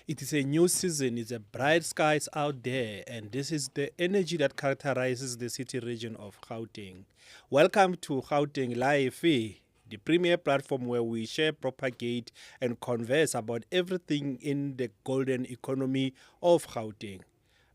It is a new season, it's a bright skies out there, and this is the energy that characterizes the city region of Gauteng. Welcome to Gauteng Lifve, the premier platform where we share, propagate, and converse about everything in the golden economy of Gauteng.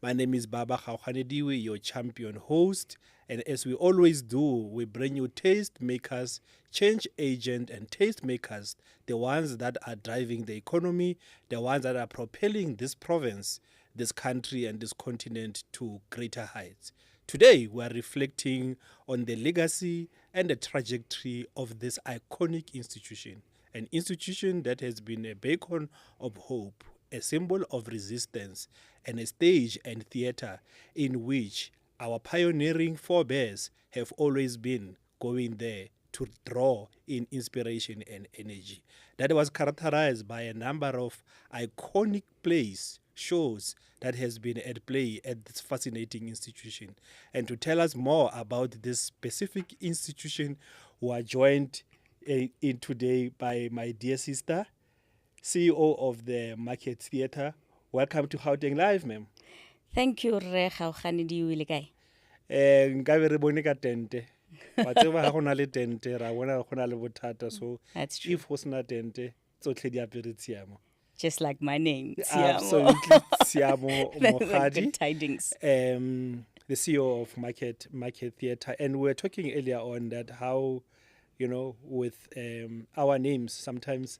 My name is Barba, your champion host, and as we always do, we bring you taste makers, change agent, and taste makers, the ones that are driving the economy, the ones that are propelling this province, this country, and this continent to greater heights. Today, we are reflecting on the legacy and the trajectory of this iconic institution, an institution that has been a beacon of hope, a symbol of resistance, and a stage and theater in which our pioneering forebears have always been going there to draw in inspiration and energy. That was characterized by a number of iconic plays, shows that has been at play at this fascinating institution. And to tell us more about this specific institution, we are joined in today by my dear sister, CEO of the Market Theatre. Welcome to Gauteng Live, ma'am. Thank you, Re Gauteng o ile kae? Nkabe re bone ka tente. Wa tseba ha gona le tente ra bona go na le bothata, so That's true. if go sena tente tsotlhe di apere Tshiamo. Just like my name, Absolutely, Tshiamo That's the Mokgadi. good tidings. The CEO of Market Theatre, and we were talking earlier on that how, with our names sometimes,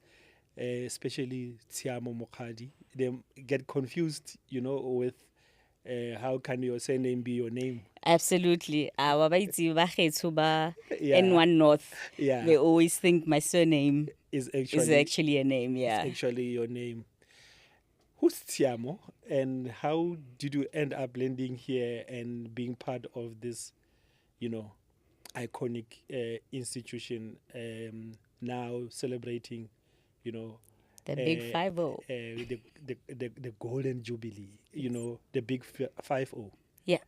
especially Tshiamo Mokgadi, they get confused, with how can your surname be your name? Absolutely. Wa ba itse ba getho ba Yeah. N1 North. Yeah. They always think my surname Is is actually a name, yeah. actually your name. Who's Tshiamo, and how did you end up landing here and being part of this, iconic institution, now celebrating, The big 5-0. the golden jubilee, the big 5-0. Yeah.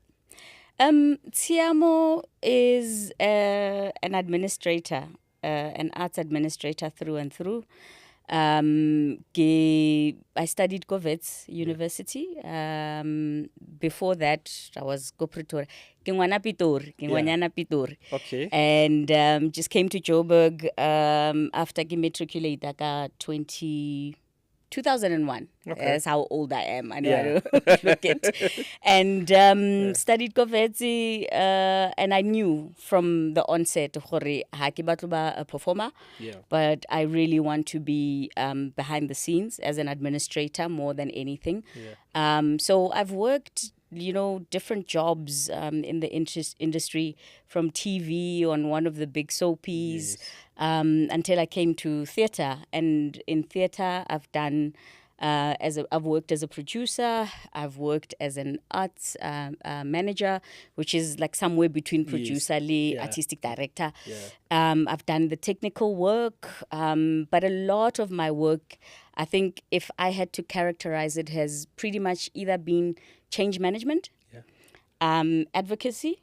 Tshiamo is an administrator, an arts administrator through and through. I studied Govets University. Before that, I was go Pretoria. Kingwana Pitor. Okay. And just came to Joburg after I matriculated 2001. Okay. That's how old I am. I know Yeah. how to look it. And studied Govets, and I knew from the onset gore ha ke batlo ba a performer. Yeah. But I really want to be behind the scenes as an administrator more than anything. Yeah. So I've worked, different jobs in the industry, from TV on one of the big soapies, until I came to theatre. And in theatre, I've done I've worked as a producer. I've worked as an arts manager, which is like somewhere between producer, Yeah. artistic director. Yeah. I've done the technical work, but a lot of my work, I think, if I had to characterize it, has pretty much either been change management, advocacy,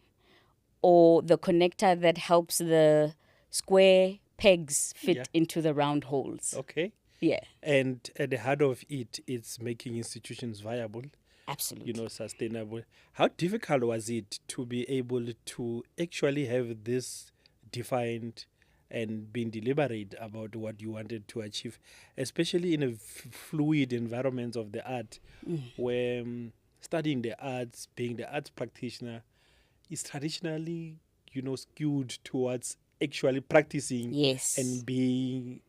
or the connector that helps the square pegs fit into the round holes. Okay. Yeah, And at the heart of it, it's making institutions viable, absolutely. sustainable. How difficult was it to be able to actually have this defined and being deliberate about what you wanted to achieve, especially in a fluid environment of the art, where studying the arts, being the arts practitioner, is traditionally, skewed towards actually practicing Yes. and being,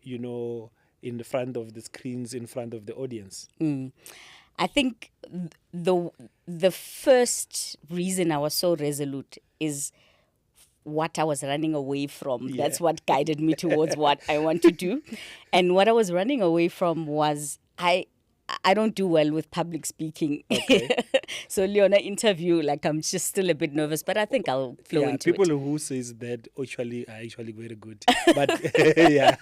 in the front of the screens, in front of the audience. I think the first reason I was so resolute is what I was running away from. Yeah. That's what guided me towards what I want to do. And what I was running away from was I don't do well with public speaking. Okay. So Leona interview, like I'm just still a bit nervous, but I think I'll flow into people it. who says that actually are actually very good. But yeah.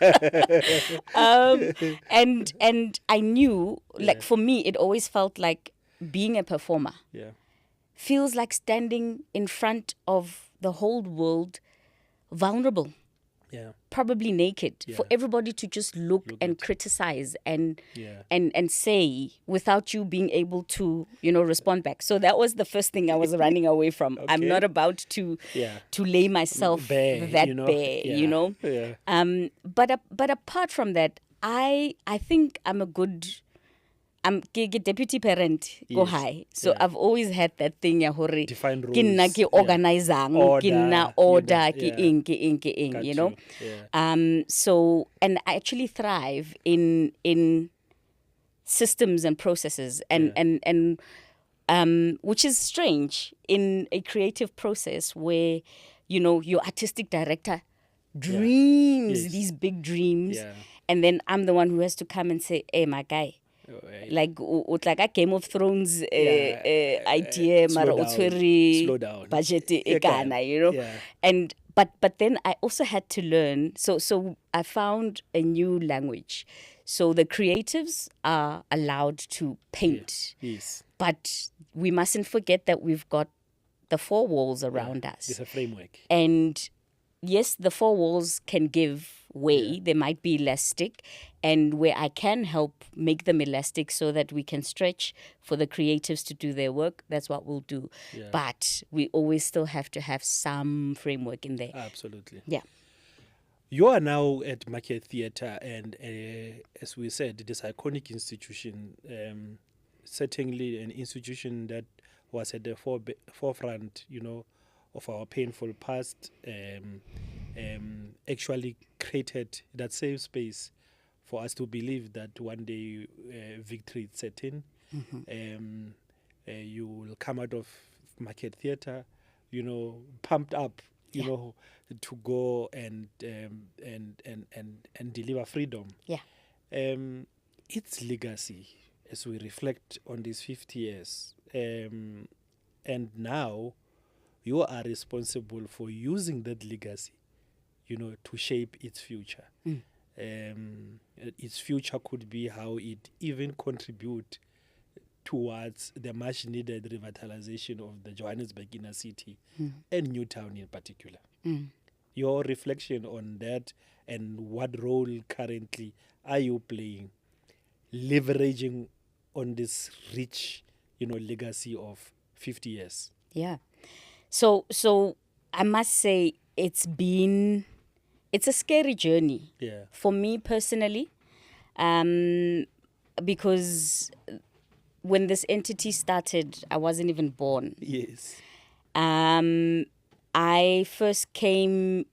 And I knew, like for me, it always felt like being a performer Yeah. feels like standing in front of the whole world vulnerable. probably naked, for Yeah. everybody to just look and criticize and Yeah. and say without you being able to, respond back. So that was the first thing I was running away from. I'm Okay. not about to Yeah. to lay myself Bare, that you know? bare, Yeah. Yeah. But apart from that, I think I'm a good. I'm ke deputy parent go Yes. high. So Yeah. I've always had that thing ya hore Defined ke nna rules. ke organizang, ke nna Order, order, yeah. ke eng, Got you know. you. Yeah. So and I actually thrive in systems and processes and which is strange in a creative process where your artistic director dreams Yes. these big dreams, Yeah. and then I'm the one who has to come and say, hey my guy, like like a Game of Thrones idea, mara o Slow down. budget e Yeah, kana, yeah. and but then I also had to learn. So I found a new language. So the creatives are allowed to paint, Yes. but we mustn't forget that we've got the four walls around us. It's a framework. And yes, the four walls can give way. Yeah. They might be elastic, and where I can help make them elastic so that we can stretch for the creatives to do their work, that's what we'll do. Yeah. But we always still have to have some framework in there. Absolutely. Yeah. You are now at Market Theatre, and as we said, this iconic institution, certainly an institution that was at the forefront, of our painful past, actually created that safe space for us to believe that one day victory is certain. You will come out of Market Theatre, pumped up, to go and deliver freedom. Yeah. Its legacy, as we reflect on these 50 years, and now you are responsible for using that legacy, to shape its future. Its future could be how it even contribute towards the much needed revitalization of the Johannesburg inner city and Newtown in particular. Your reflection on that, and what role currently are you playing, leveraging on this rich, legacy of 50 years? Yeah. So I must say it's a scary journey. Yeah. For me personally, because when this entity started, I wasn't even born. Yes. I first came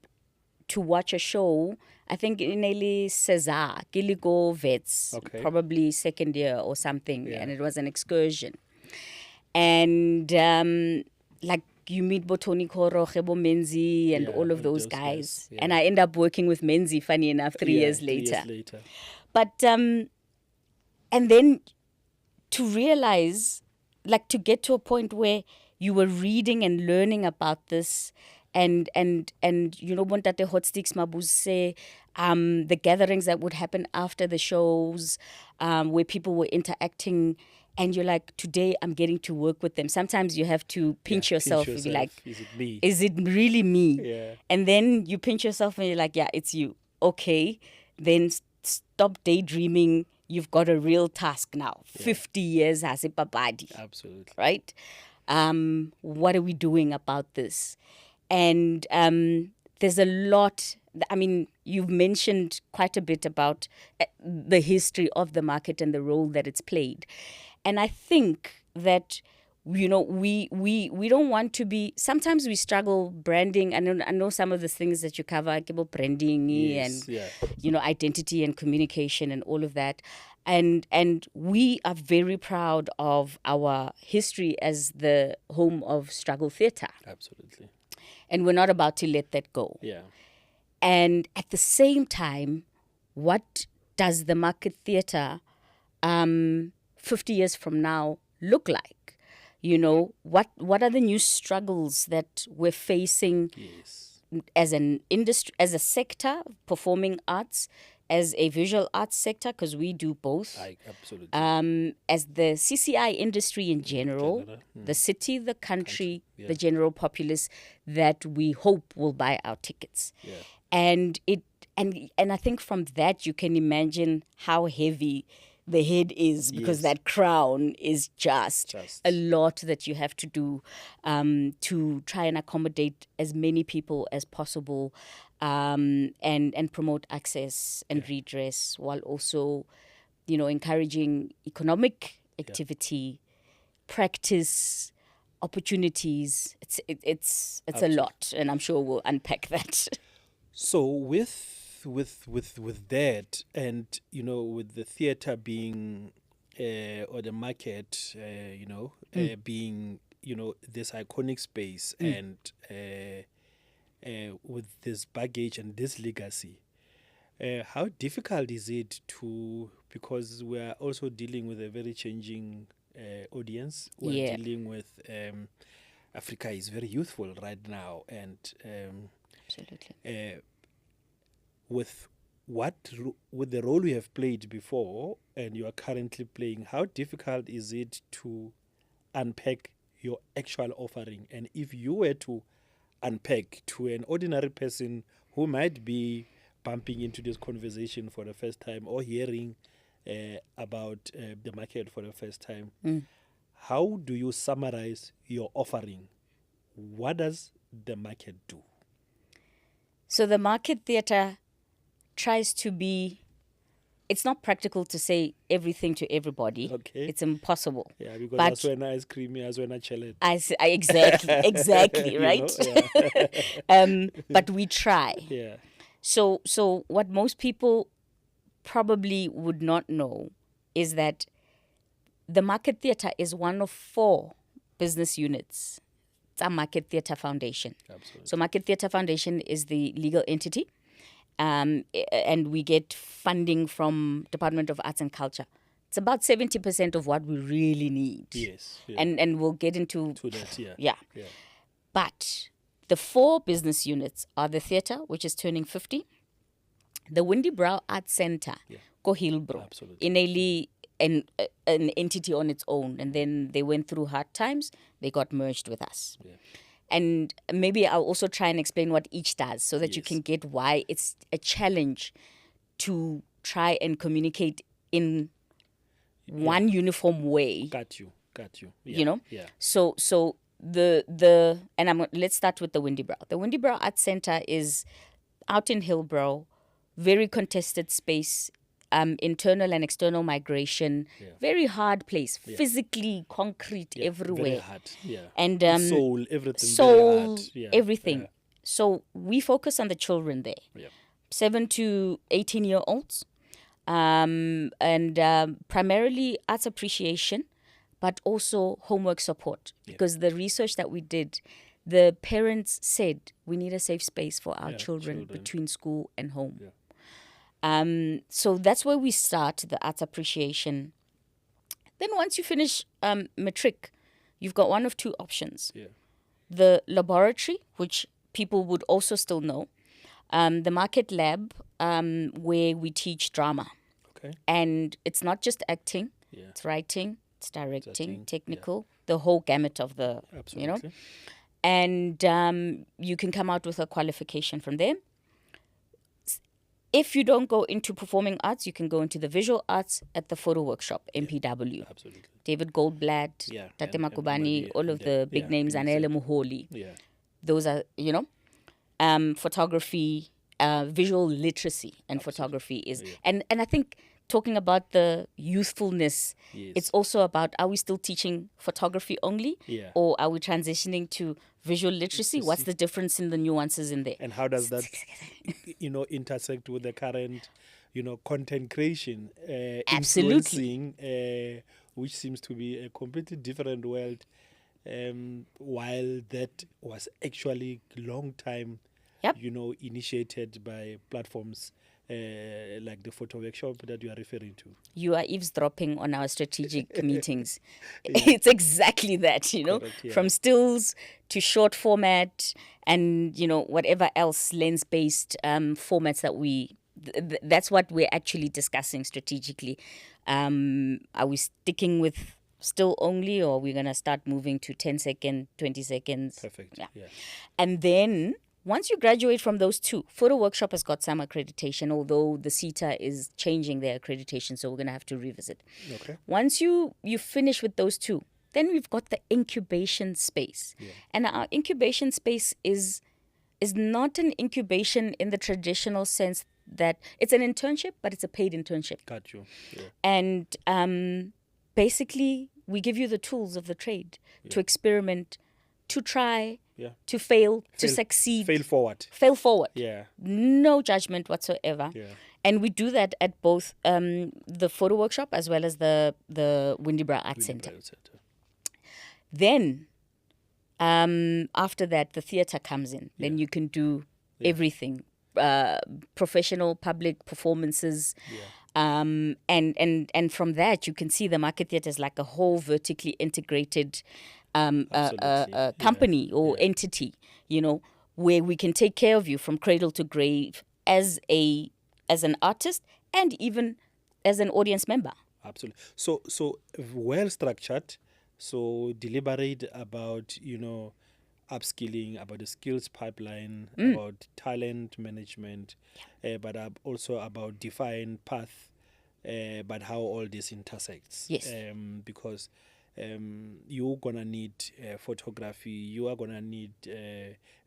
to watch a show, I think in Cesar, Giligo Vets, Okay. probably second year or something, Yeah. and it was an excursion. And like you meet Botoni Koro, Khebo Menzi, and Yeah, all of those those guys. guys, yeah. And I end up working with Menzi, funny enough, 3 Yeah, years 3 later. years later. But and then to realize, like to get to a point where you were reading and learning about this, and Bontate Hot Sticks Mabuse say, the gatherings that would happen after the shows, where people were interacting, and you're like, today I'm getting to work with them. Sometimes you have to pinch yourself and be like, is it me? is it really me? Yeah. And then you pinch yourself and you're like, yeah, it's you. Okay, then stop daydreaming. You've got a real task now. 50 years has a babadi, Absolutely. right? What are we doing about this? And there's a lot. I mean, you've mentioned quite a bit about the history of the market and the role that it's played. And I think that, we don't want to be, sometimes we struggle branding. I know some of the things that you cover, about branding Yes, and, identity and communication and all of that. And we are very proud of our history as the home of struggle theatre. Absolutely. And we're not about to let that go. Yeah. And at the same time, what does the market theatre 50 years from now look like? What are the new struggles that we're facing Yes. as an industry, as a sector, performing arts, as a visual arts sector, because we do both. Absolutely. As the CCI industry in general, the city, the country, the general populace that we hope will buy our tickets. Yeah. And I think from that you can imagine how heavy the head is, because that crown is just a lot that you have to do to try and accommodate as many people as possible, and promote access and redress, while also, encouraging economic activity, practice, opportunities. It's a lot, and I'm sure we'll unpack that. So with that, and with the theater being or the market, being this iconic space, and with this baggage and this legacy, how difficult is it to, because we are also dealing with a very changing audience. We're dealing with Africa is very youthful right now, and Absolutely. With the role you have played before and you are currently playing, how difficult is it to unpack your actual offering? And if you were to unpack to an ordinary person who might be bumping into this conversation for the first time, or hearing about the market for the first time, how do you summarize your offering? What does the market do? So the market theatre tries to be, it's not practical to say everything to everybody. Okay. It's impossible. Yeah, because that's when ice cream, that's when I chill it. Exactly, right? But we try. Yeah. So what most people probably would not know is that the Market Theatre is one of 4 business units. It's a Market Theatre Foundation. Absolutely. So Market Theatre Foundation is the legal entity, and we get funding from Department of Arts and Culture. It's about 70% of what we really need. Yes. Yeah. And we'll get into that. Yeah. But the 4 business units are the theatre, which is turning 50, the Windy Brow Arts Centre, Ko Hillbrow, initially an entity on its own, and then they went through hard times. They got merged with us. Yeah. And maybe I'll also try and explain what each does, so that you can get why it's a challenge to try and communicate in one uniform way. Got you. Yeah. Yeah. So let's start with the Windy Brow. The Windy Brow Arts Centre is out in Hillbrow, very contested space, internal and external migration, very hard place, physically concrete everywhere. Very hard. Yeah. And soul, everything. Very hard. Everything. Yeah. So we focus on the children there, 7 to 18-year-olds, and primarily arts appreciation, but also homework support. Because the research that we did, the parents said we need a safe space for our children between school and home. Yeah. So that's where we start, the arts appreciation. Then once you finish matric, you've got one of 2 options. Yeah. The laboratory, which people would also still know, the market lab, where we teach drama. Okay. And it's not just acting, it's writing, it's directing, technical, the whole gamut of the, Absolutely. And you can come out with a qualification from there. If you don't go into performing arts, you can go into the visual arts at the photo workshop, MPW. Absolutely. David Goldblatt, Tate Makubani, all of the big names, Anele Muholi. Yeah. Those are, photography, visual literacy and photography is. And I think talking about the youthfulness, it's also about, are we still teaching photography only? Yeah. Or are we transitioning to visual literacy? What's the difference in the nuances in there? And how does that, intersect with the current, content creation, influencing, which seems to be a completely different world, while that was actually long time, initiated by platforms like the photo workshop that you are referring to. You are eavesdropping on our strategic meetings. It's exactly that, Correct, from stills to short format and, whatever else lens-based formats that that's what we're actually discussing strategically. Are we sticking with still only, or are we going to start moving to 10 seconds, 20 seconds? Perfect. Yeah. And then Once you graduate from those two, Photo Workshop has got some accreditation, although the CETA is changing their accreditation, so we're going to have to revisit. Okay. Once you finish with those two, then we've got the incubation space. Yeah. And our incubation space is not an incubation in the traditional sense that it's an internship, but it's a paid internship. Got you. Yeah. And basically, we give you the tools of the trade to experiment, to try, to fail, to succeed. Fail forward. Fail forward. Yeah. No judgment whatsoever. Yeah. And we do that at both the Photo Workshop as well as the Windybrow Arts Center. Then, after that, the theatre comes in. Then you can do everything. Professional public performances. And from that, you can see the Market Theatre is like a whole vertically integrated company or entity, you know, where we can take care of you from cradle to grave as an artist and even as an audience member. Absolutely. So well structured. So deliberate about, you know, upskilling, about the skills pipeline, about talent management, but also about defined path, but how all this intersects. Yes. Because you're going to need photography, you are going to need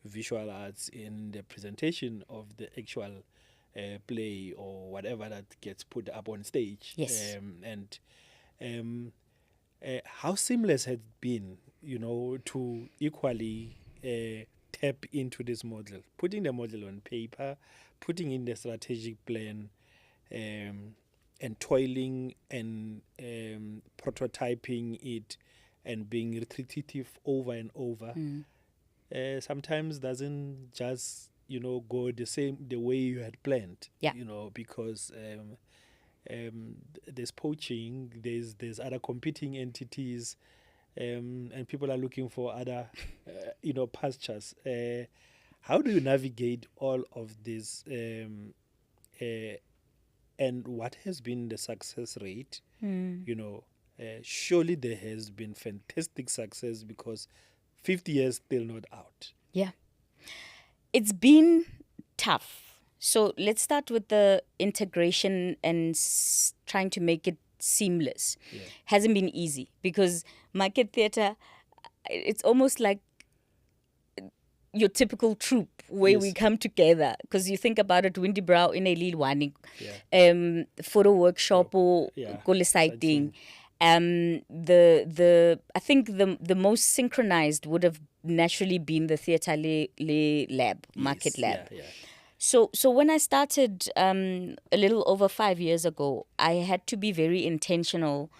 visual arts in the presentation of the actual play or whatever that gets put up on stage. Yes. How seamless has it been, you know, to equally tap into this model, putting the model on paper, putting in the strategic plan, and toiling and prototyping it and being repetitive over and over. Sometimes doesn't just, you know, go the way you had planned. Yeah. You know, because there's poaching, there's other competing entities, and people are looking for other, you know, pastures. How do you navigate all of this, and what has been the success rate? You know, surely there has been fantastic success because 50 years still not out. Yeah. It's been tough. So let's start with the integration and trying to make it seamless. Hasn't been easy because Market Theatre, it's almost like your typical troupe where we come together. Because you think about it, Windybrow in a Lilwani, Photo Workshop or Gole Sighting. I think the most synchronized would have naturally been the Theatre Lab, Market Lab. So when I started a little over 5 years ago, I had to be very intentional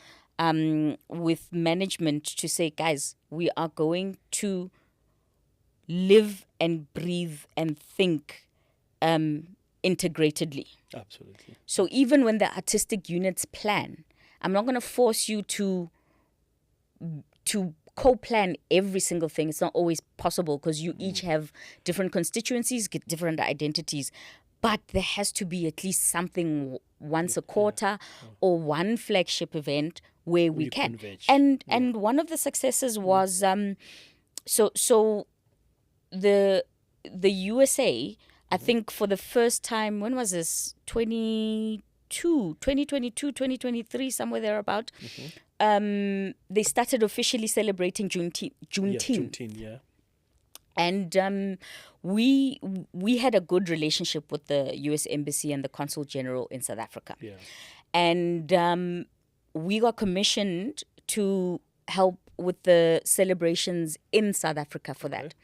with management to say, guys, we are going to live and breathe and think integratedly. Absolutely. So even when the artistic units plan, I'm not going to force you to co-plan every single thing. It's not always possible because you each have different constituencies, different identities. But there has to be at least something once a quarter or one flagship event where we can. Converge. And one of the successes was so the USA, I think for the first time, when was this? 2022, 2023, somewhere thereabout. They started officially celebrating Juneteenth. Juneteenth, yeah. And we had a good relationship with the U.S. Embassy and the Consul General in South Africa. Yeah. And we got commissioned to help with the celebrations in South Africa for that.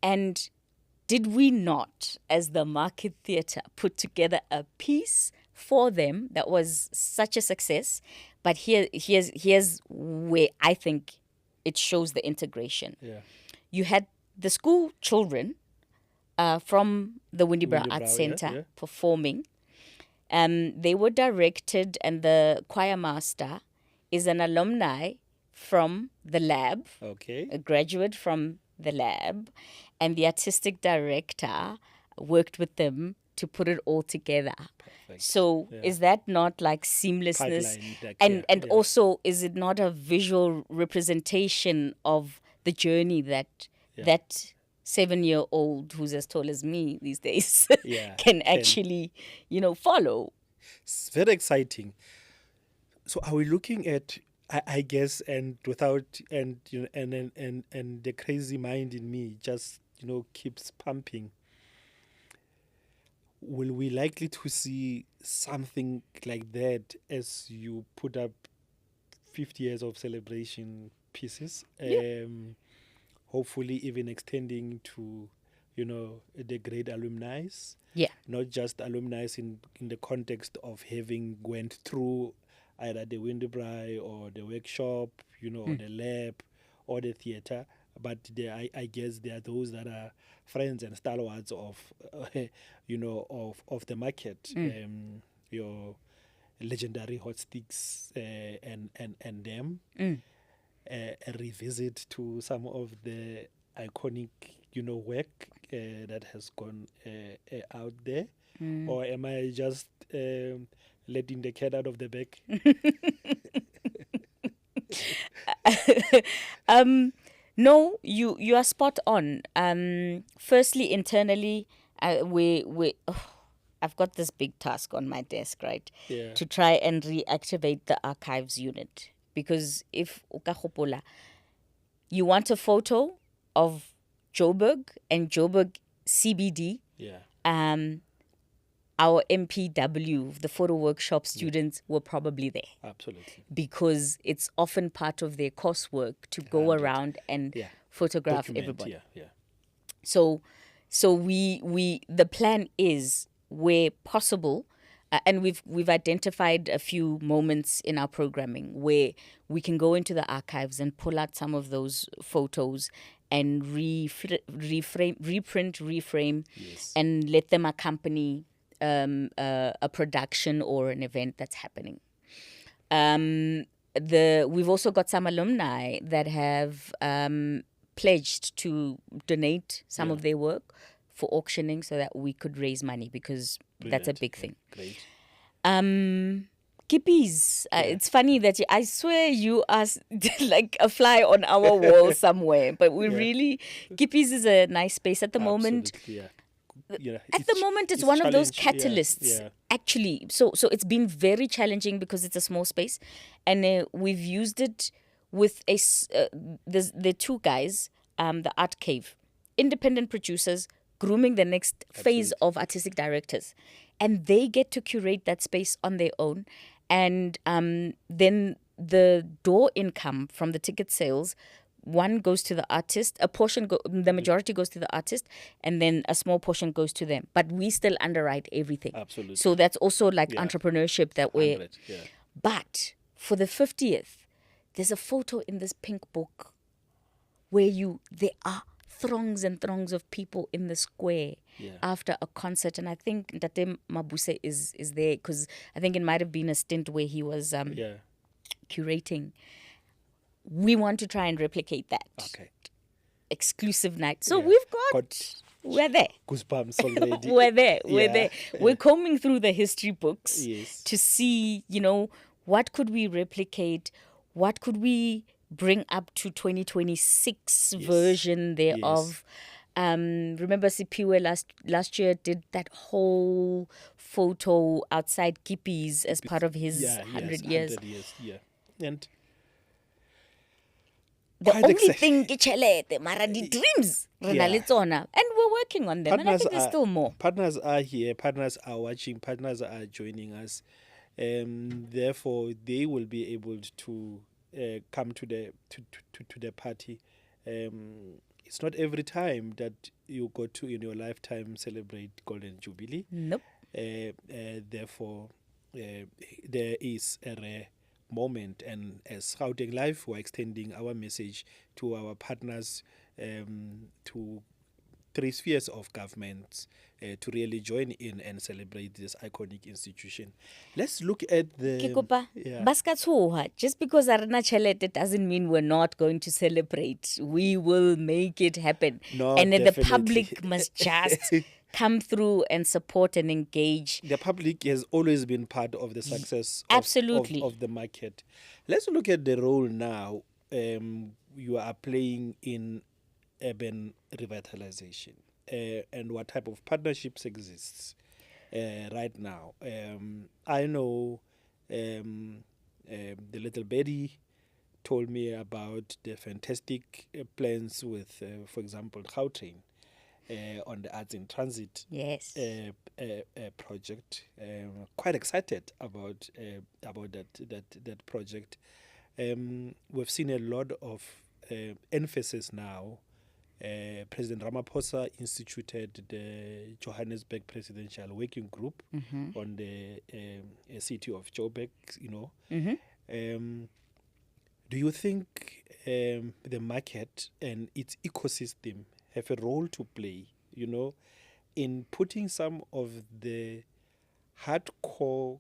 And did we not, as the Market Theatre, put together a piece for them that was such a success? But here's where I think it shows the integration. Yeah. You had the school children from the Windybrow Arts Center performing. They were directed, and the choir master is an alumni from the lab, a graduate from the lab, and the artistic director worked with them to put it all together. Perfect. So is that not like seamlessness? And also, is it not a visual representation of the journey that 7-year-old who's as tall as me these days Yeah, can actually, follow. It's very exciting. So are we looking at, I guess, and without, and you know, and the crazy mind in me just keeps pumping. Will we likely to see something like that as you put up 50 years of celebration pieces? Hopefully even extending to, the great alumni. Yeah. Not just alumni in the context of having went through either the Windbry or the workshop, or the lab or the theater. But I guess there are those that are friends and stalwarts of, of the market. Your legendary hot sticks and them. A revisit to some of the iconic, work that has gone out there, or am I just letting the cat out of the bag? No, you are spot on. Firstly, internally, I've got this big task on my desk, right? Yeah. To try and reactivate the archives unit, because if ukahopola, you want a photo of Joburg and Joburg CBD. Yeah. Our MPW, the photo workshop students, were probably there. Absolutely. Because it's often part of their coursework to go around and photograph Document, everybody. Yeah. So we the plan is, where possible, and we've identified a few moments in our programming where we can go into the archives and pull out some of those photos and reframe, Yes. and let them accompany a production or an event that's happening. We've also got some alumni that have pledged to donate some of their work for auctioning so that we could raise money, because that's a big thing. Great. Kippies. It's funny that I swear you are like a fly on our wall somewhere, but we really, Kippies is a nice space at the moment. Yeah. At the moment, it's one of those catalysts, Yeah. actually. So it's been very challenging because it's a small space, and we've used it with the two guys, the Art Cave, independent producers grooming the next phase of artistic directors, and they get to curate that space on their own, and then the door income from the ticket sales. One goes to the artist, the majority goes to the artist, and then a small portion goes to them. But we still underwrite everything. Absolutely. So that's also like entrepreneurship that we're... 100, yeah. But for the 50th, there's a photo in this pink book where there are throngs and throngs of people in the square after a concert. And I think Ntate Mabuse is there, because I think it might have been a stint where he was curating. We want to try and replicate that. Okay. Exclusive night. So we've we're there. Goosebumps already. We're there. We're combing through the history books Yes. to see, what could we replicate? What could we bring up to 2026 version thereof? Remember Sipiwe last year did that whole photo outside Kippies as part of his 100 years. 100 years, yeah. And the only thing ke tjhelete, mara di dreams re na le tsona, and we're working on them. And I think there's still more. Partners are here, partners are watching, partners are joining us. Therefore, they will be able to come to the party. It's not every time that you go to, in your lifetime, celebrate Golden Jubilee. Nope. Therefore, there is a rare moment, and as Gauteng Live, we're extending our message to our partners, to 3 spheres of government, to really join in and celebrate this iconic institution. Let's look at the... Just because arena chelete doesn't mean we're not going to celebrate. We will make it happen. No, and then definitely. The public must just come through and support and engage. The public has always been part of the success Absolutely. of the market. Let's look at the role now you are playing in urban revitalization and what type of partnerships exists right now. I know the little Betty told me about the fantastic plans with, for example, Gauteng on the Arts in Transit Yes. project. Quite excited about that project. We've seen a lot of emphasis now. President Ramaphosa instituted the Johannesburg Presidential Working Group on the city of Joburg. Do you think the market and its ecosystem have a role to play, in putting some of the hardcore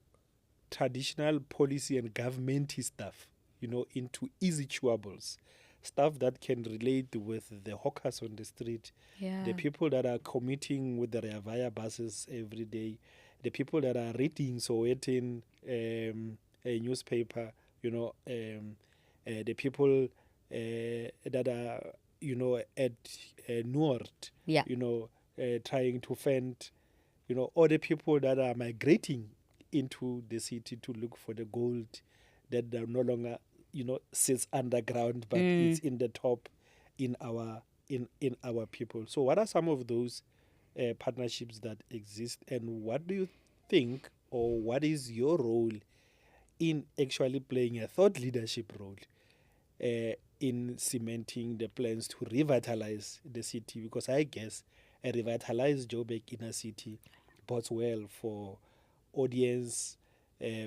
traditional policy and governmental stuff, into easy chewables, stuff that can relate with the hawkers on the street, the people that are commuting with the Rea buses every day, the people that are reading Sowetan a newspaper, the people that are, at Noord, Yeah. trying to fend, all the people that are migrating into the city to look for the gold that no longer, sits underground, but it's in the top in our people. So what are some of those partnerships that exist, and what do you think, or what is your role in actually playing a thought leadership role in cementing the plans to revitalize the city? Because I guess a revitalized Joburg inner city bodes well for audience,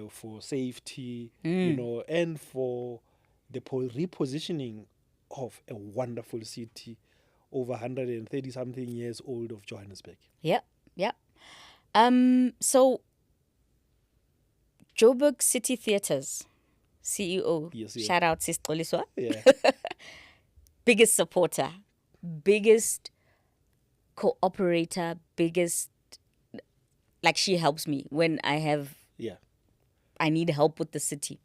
for safety, and for the repositioning of a wonderful city over 130 something years old of Johannesburg. Yep. So Joburg City Theatres CEO, Yes. shout out Sis Xoliswa, Yeah. biggest supporter, biggest cooperator, biggest, like, she helps me when I need help with the city.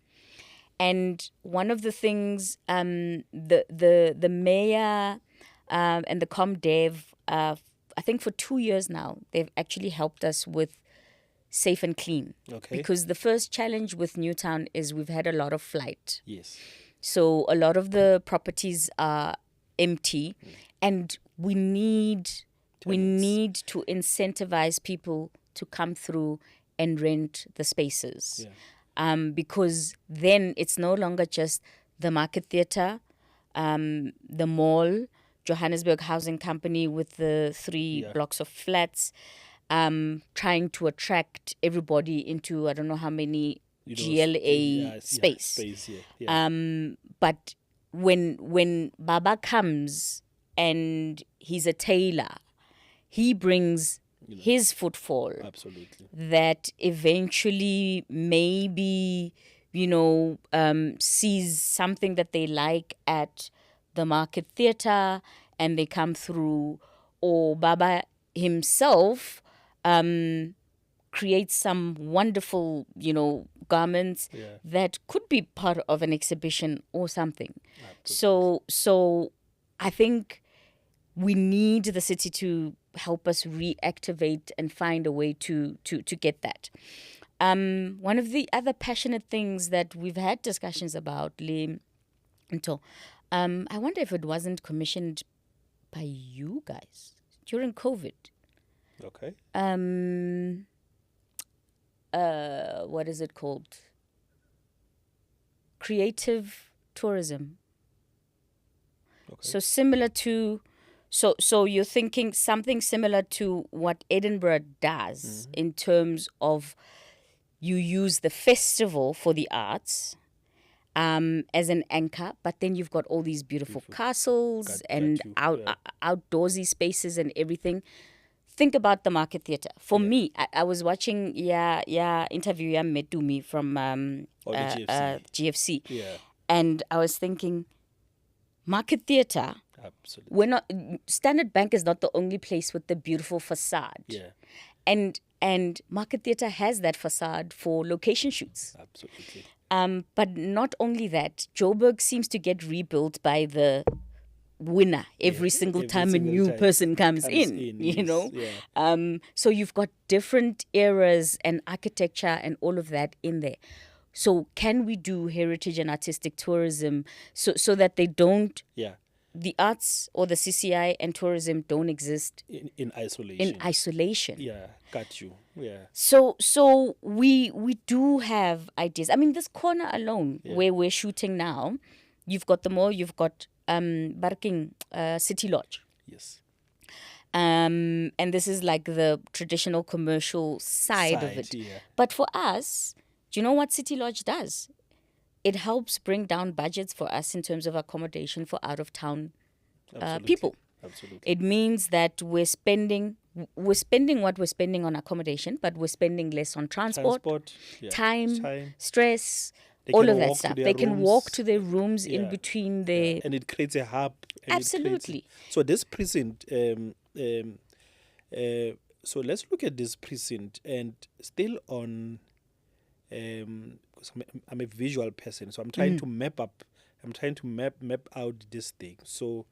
And one of the things, the mayor and the ComDev, I think for 2 years now, they've actually helped us with safe and clean. Okay. Because the first challenge with Newtown is we've had a lot of flight. Yes. So a lot of the properties are empty, and we need to incentivize people to come through and rent the spaces. Yeah. Because then it's no longer just the Market Theatre, the mall, Johannesburg Housing Company with the 3 blocks of flats, trying to attract everybody into I don't know how many GLA space. But when Barba comes and he's a tailor, he brings his footfall. Absolutely. That eventually maybe, sees something that they like at the Market Theatre and they come through, or Baba himself creates some wonderful, garments that could be part of an exhibition or something. So I think we need the city to help us reactivate and find a way to get that. One of the other passionate things that we've had discussions about, I wonder if it wasn't commissioned by you guys during COVID. Okay. What is it called? Creative tourism. Okay. So similar to, so you're thinking something similar to what Edinburgh does in terms of you use the festival for the arts as an anchor, but then you've got all these beautiful castles and outdoorsy spaces and everything. Think about the Market Theatre. For me, I was watching interview Metumi from GFC. Yeah. And I was thinking, Market Theatre, Absolutely. we're not, Standard Bank is not the only place with the beautiful facade. Yeah. And Market Theatre has that facade for location shoots. Absolutely. But not only that, Joburg seems to get rebuilt by the winner every single every time a single new time person comes in, yes, yeah. So you've got different eras and architecture and all of that in there. So can we do heritage and artistic tourism so that they don't, Yeah, the arts or the CCI and tourism don't exist in isolation. in isolation? Yeah, got you. Yeah, So we do have ideas. I mean, this corner alone Yeah. where we're shooting now, you've got the mall, you've got Barking City Lodge. yes. And this is like the traditional commercial side of it. Yeah, But for us, do you know what City Lodge does? It helps bring down budgets for us in terms of accommodation for out of town absolutely. people. Absolutely. It means that we're spending what we're spending on accommodation, but we're spending less on transport, yeah. time, stress, They all can of that walk to stuff. their They can rooms. walk to their rooms in Yeah. between their. And it creates a hub. And Absolutely. So this precinct, so let's look at this precinct and still on, because I'm a visual person, so I'm trying to map out this thing. So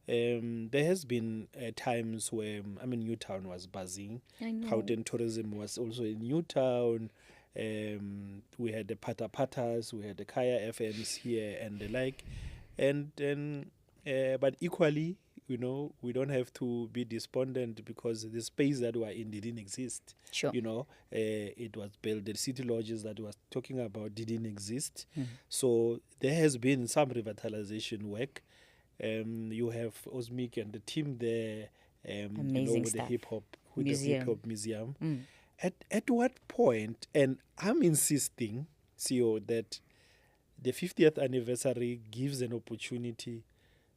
there has been times where, Newtown was buzzing. I know. Gauteng tourism was also in Newtown. We had the Pata Patas, we had the Kaya FMs here and the like. And then, but equally, we don't have to be despondent because the space that we're in didn't exist. Sure. It was built, the city lodges that we were talking about didn't exist. So there has been some revitalization work. You have Osmic and the team there, Amazing with the stuff. hip hop museum. At what point, and I'm insisting, CEO, that the 50th anniversary gives an opportunity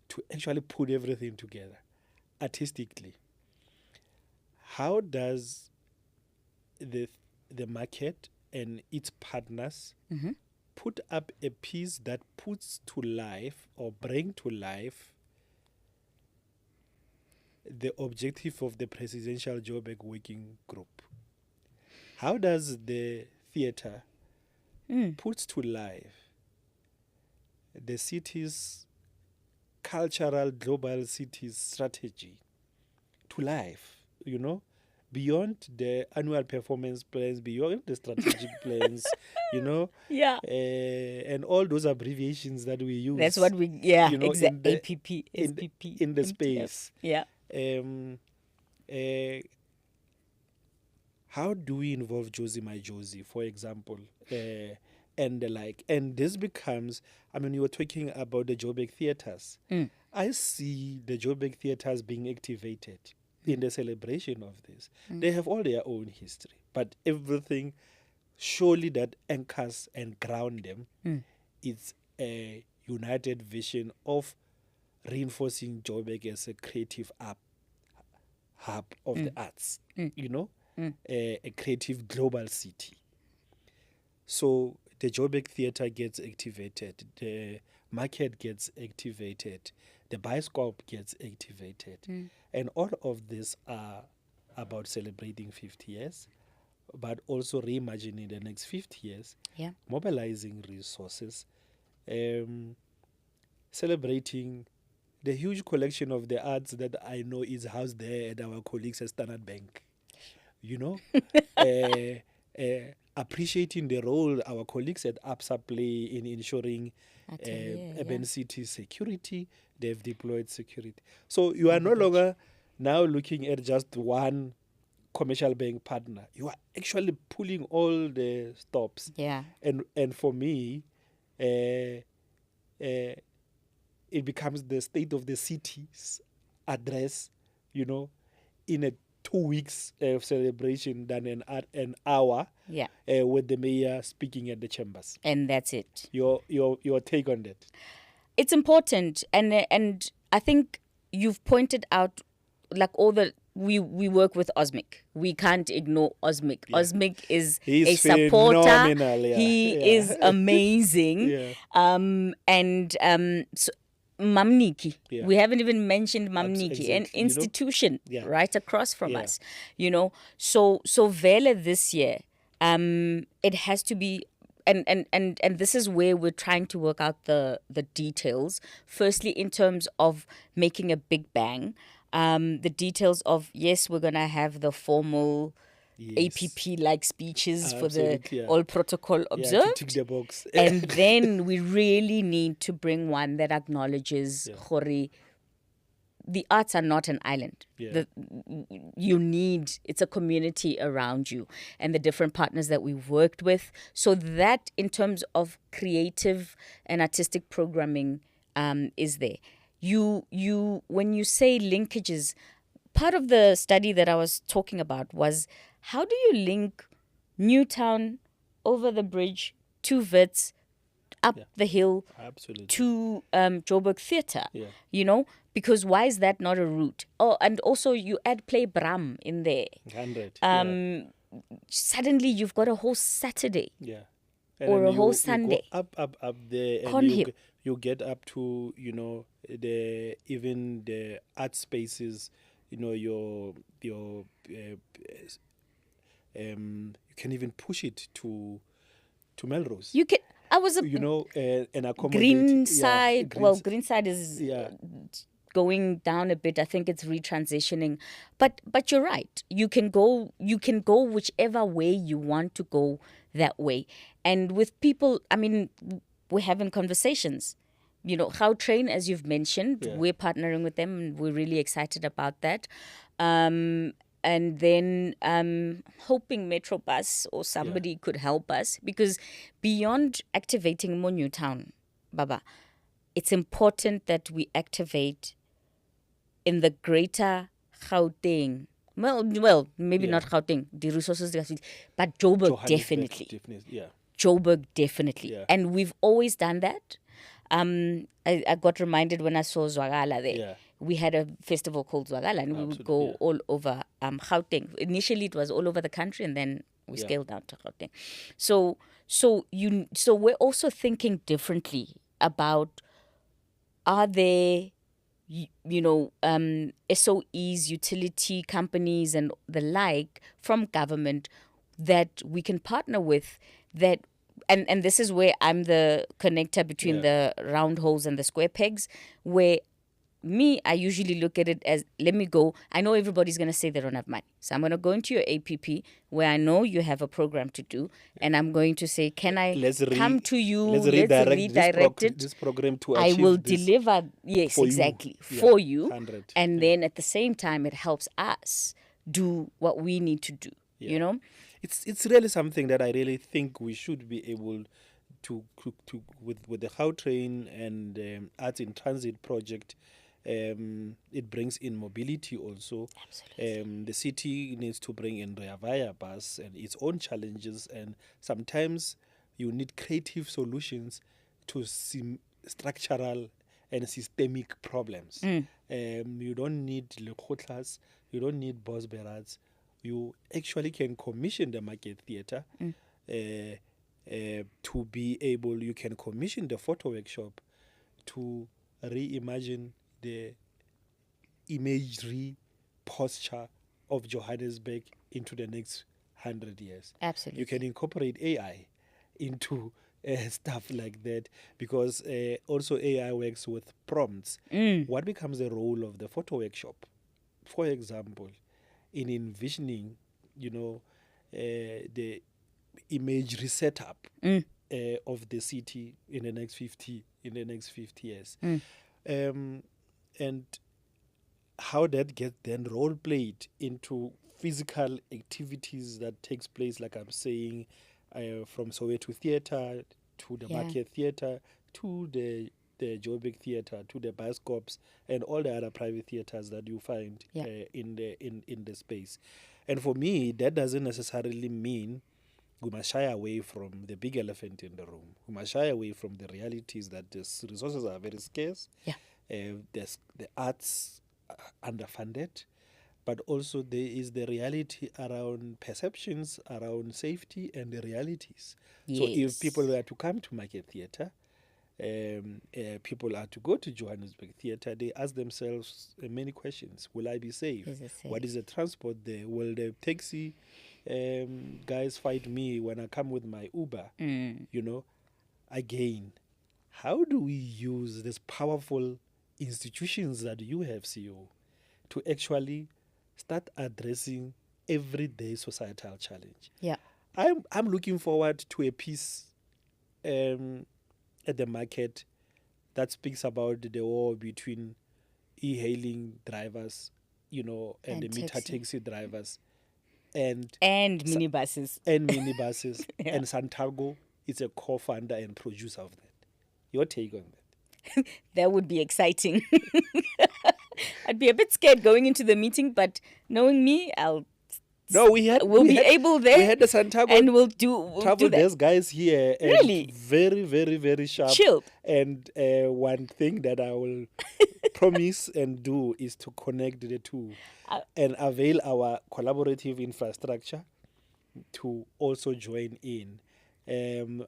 to actually put everything together artistically. How does the market and its partners put up a piece that puts to life or bring to life the objective of the Presidential Joburg Working Group? How does the theatre put to life the city's cultural global cities strategy to life, beyond the annual performance plans, beyond the strategic plans, Yeah. and all those abbreviations that we use. That's what we, exactly. in the- APP, in the- SPP, in the MTF. space. Yeah. How do we involve Josie My Josie, for example, and the like? And this becomes, you were talking about the Joburg theatres. I see the Joburg theatres being activated in the celebration of this. They have all their own history, but everything surely that anchors and ground them, it's a united vision of reinforcing Joburg as a creative hub of the arts, a creative global city. So the Joburg Theatre gets activated, the market gets activated, the Bioscope gets activated. And all of this are about celebrating 50 years, but also reimagining the next 50 years, mobilizing resources, celebrating the huge collection of the arts that I know is housed there at our colleagues at Standard Bank. Appreciating the role our colleagues at APSA play in ensuring urban city security. They've deployed security. So you are no longer now looking at just one commercial bank partner. You are actually pulling all the stops. Yeah. And for me, it becomes the state of the city's address, in a 2 weeks of celebration than an hour with the mayor speaking at the chambers. And that's it. Your take on that? It's important, and I think you've pointed out, like, all the we work with Osmic. We can't ignore Osmic. Osmic is He's a supporter. phenomenal, He is amazing. So Mamniki. We haven't even mentioned Mamniki, Exactly. an institution right across from us. So Vele this year, it has to be and this is where we're trying to work out the details. Firstly, in terms of making a big bang, the details of, yes, we're gonna have the formal APP like speeches for the Absolutely, yeah. all protocol Yeah, to observed. tick the box. And then we really need to bring one that acknowledges Hori, the arts are not an island. Yeah. It's a community around you and the different partners that we've worked with. So that in terms of creative and artistic programming is there. When you say linkages, part of the study that I was talking about was, how do you link Newtown over the bridge to Wits, up the hill Absolutely. to Joburg Theatre, Yeah. because why is that not a route? Oh, and also you add Play Bram in there. 100. Suddenly you've got a whole Saturday. Yeah. Or then a whole you Sunday. go up there, and Cornhill. you get up to even the art spaces. You can even push it to Melrose. You can. I was a And accommodate green side. green Green side is Yeah. going down a bit. I think it's retransitioning. But you're right. You can go whichever way you want to go that way. And with people, I mean, we're having conversations. Gautrain, as you've mentioned, we're partnering with them and we're really excited about that. And then hoping Metrobus or somebody could help us, because beyond activating more Newtown, Baba, it's important that we activate in the greater Gauteng. Well, maybe not Gauteng, the resources, but Joburg definitely. Yeah. Joburg definitely. Yeah. And we've always done that. I got reminded when I saw Zwagala there. Yeah. We had a festival called Zwagala, and we would go all over Gauteng. Initially, it was all over the country, and then we scaled down to Gauteng. So we're also thinking differently about, are there SOEs, utility companies, and the like from government that we can partner with, that and this is where I'm the connector between the round holes and the square pegs, where I usually look at it as, let me go. I know everybody's going to say they don't have money. So I'm going to go into your APP where I know you have a program to do, and I'm going to say, can I come to you? Let's redirect it. This program to achieve I will this deliver, yes, for exactly, you. for you. 100. And then at the same time, it helps us do what we need to do, It's really something that I really think we should be able to with the Gautrain and Arts in Transit project. It brings in mobility also. Absolutely. The city needs to bring in Rea Vaya bus and its own challenges, and sometimes you need creative solutions to structural and systemic problems. You don't need lekgotlas, you don't need bosberats. You actually can commission the market theatre to be able, you can commission the photo workshop to reimagine the imagery posture of Johannesburg into the next 100 years. Absolutely. You can incorporate AI into stuff like that, because also AI works with prompts. What becomes the role of the photo workshop? For example, in envisioning, the imagery setup of the city in the next 50 years. And how that gets then role played into physical activities that takes place, like I'm saying, from Soweto Theatre to the Market Theatre to the Joburg Theatre to the Bioscopes and all the other private theatres that you find in the space. And for me, that doesn't necessarily mean we must shy away from the big elephant in the room. We must shy away from the realities that the resources are very scarce. The arts are underfunded, but also there is the reality around perceptions, around safety, and the realities. So if people were to come to Market Theatre, people are to go to Johannesburg Theatre, they ask themselves many questions. Will I be safe? What is the transport there? Will the taxi guys fight me when I come with my Uber. You know, again, how do we use these powerful institutions that you have, CEO, to actually start addressing everyday societal challenge? Yeah. I'm looking forward to a piece at the market that speaks about the war between e-hailing drivers, and the meter taxi drivers, and minibuses. and minibuses. Yeah. And Santago is a co-founder and producer of that. Your take on that? That would be exciting. I'd be a bit scared going into the meeting, but knowing me, we'll be able there. We had the Santago, and we'll do travel that. desk guys here. And really? Very, very, very sharp. Chilled. And one thing that I will promise and do is to connect the two and avail our collaborative infrastructure to also join in.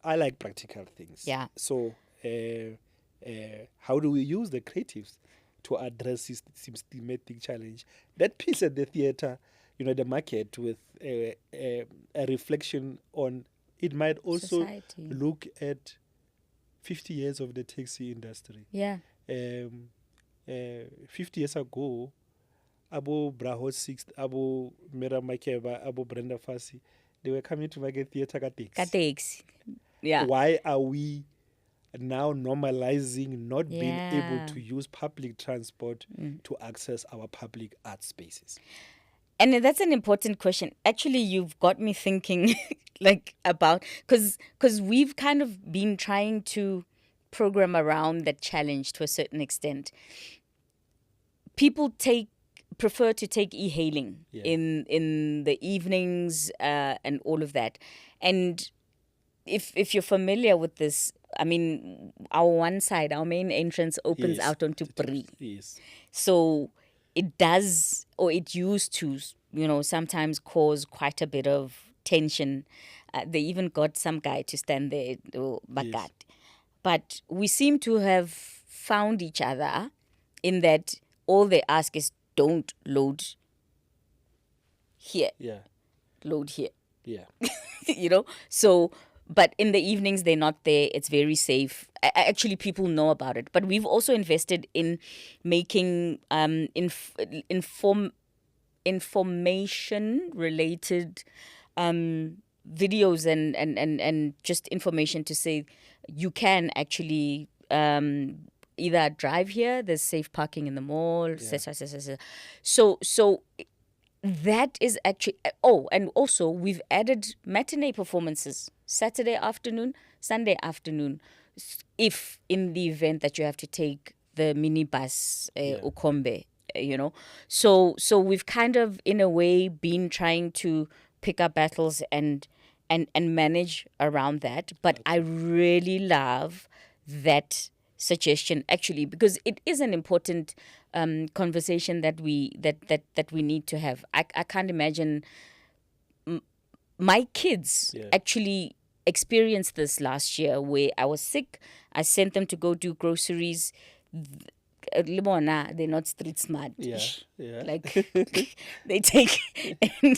I like practical things. Yeah. So how do we use the creatives to address this systematic challenge? That piece at the theater, the market, with a reflection on, it might also society. Look at 50 years of the taxi industry. Yeah. 50 years ago, Abo Braho Sixth, Abo Mira Makeba, Abo Brenda Fassi, they were coming to market theater Katex. Yeah. Why are we now normalizing not being able to use public transport to access our public art spaces? And that's an important question. Actually, you've got me thinking about, because we've kind of been trying to program around that challenge to a certain extent. People prefer to take e-hailing in the evenings and all of that. And if you're familiar with this, I mean, our main entrance opens out onto Pri. Yes. So it does, or it used to, sometimes cause quite a bit of tension. They even got some guy to stand there, Bagat. But we seem to have found each other in that all they ask is, don't load here. Yeah. Load here. Yeah. So, but in the evenings, they're not there. It's very safe. Actually, people know about it. But we've also invested in making information-related videos and just information to say you can actually either drive here. There's safe parking in the mall. So that is actually. Oh, and also we've added matinee performances, Saturday afternoon, Sunday afternoon, if in the event that you have to take the minibus Ukombe, So we've kind of, in a way, been trying to pick up battles and manage around that. But I really love that suggestion, actually, because it is an important conversation that we need to have. I can't imagine my kids actually experienced this last year, where I was sick. I sent them to go do groceries. They're not street smart. Yeah. Like they take and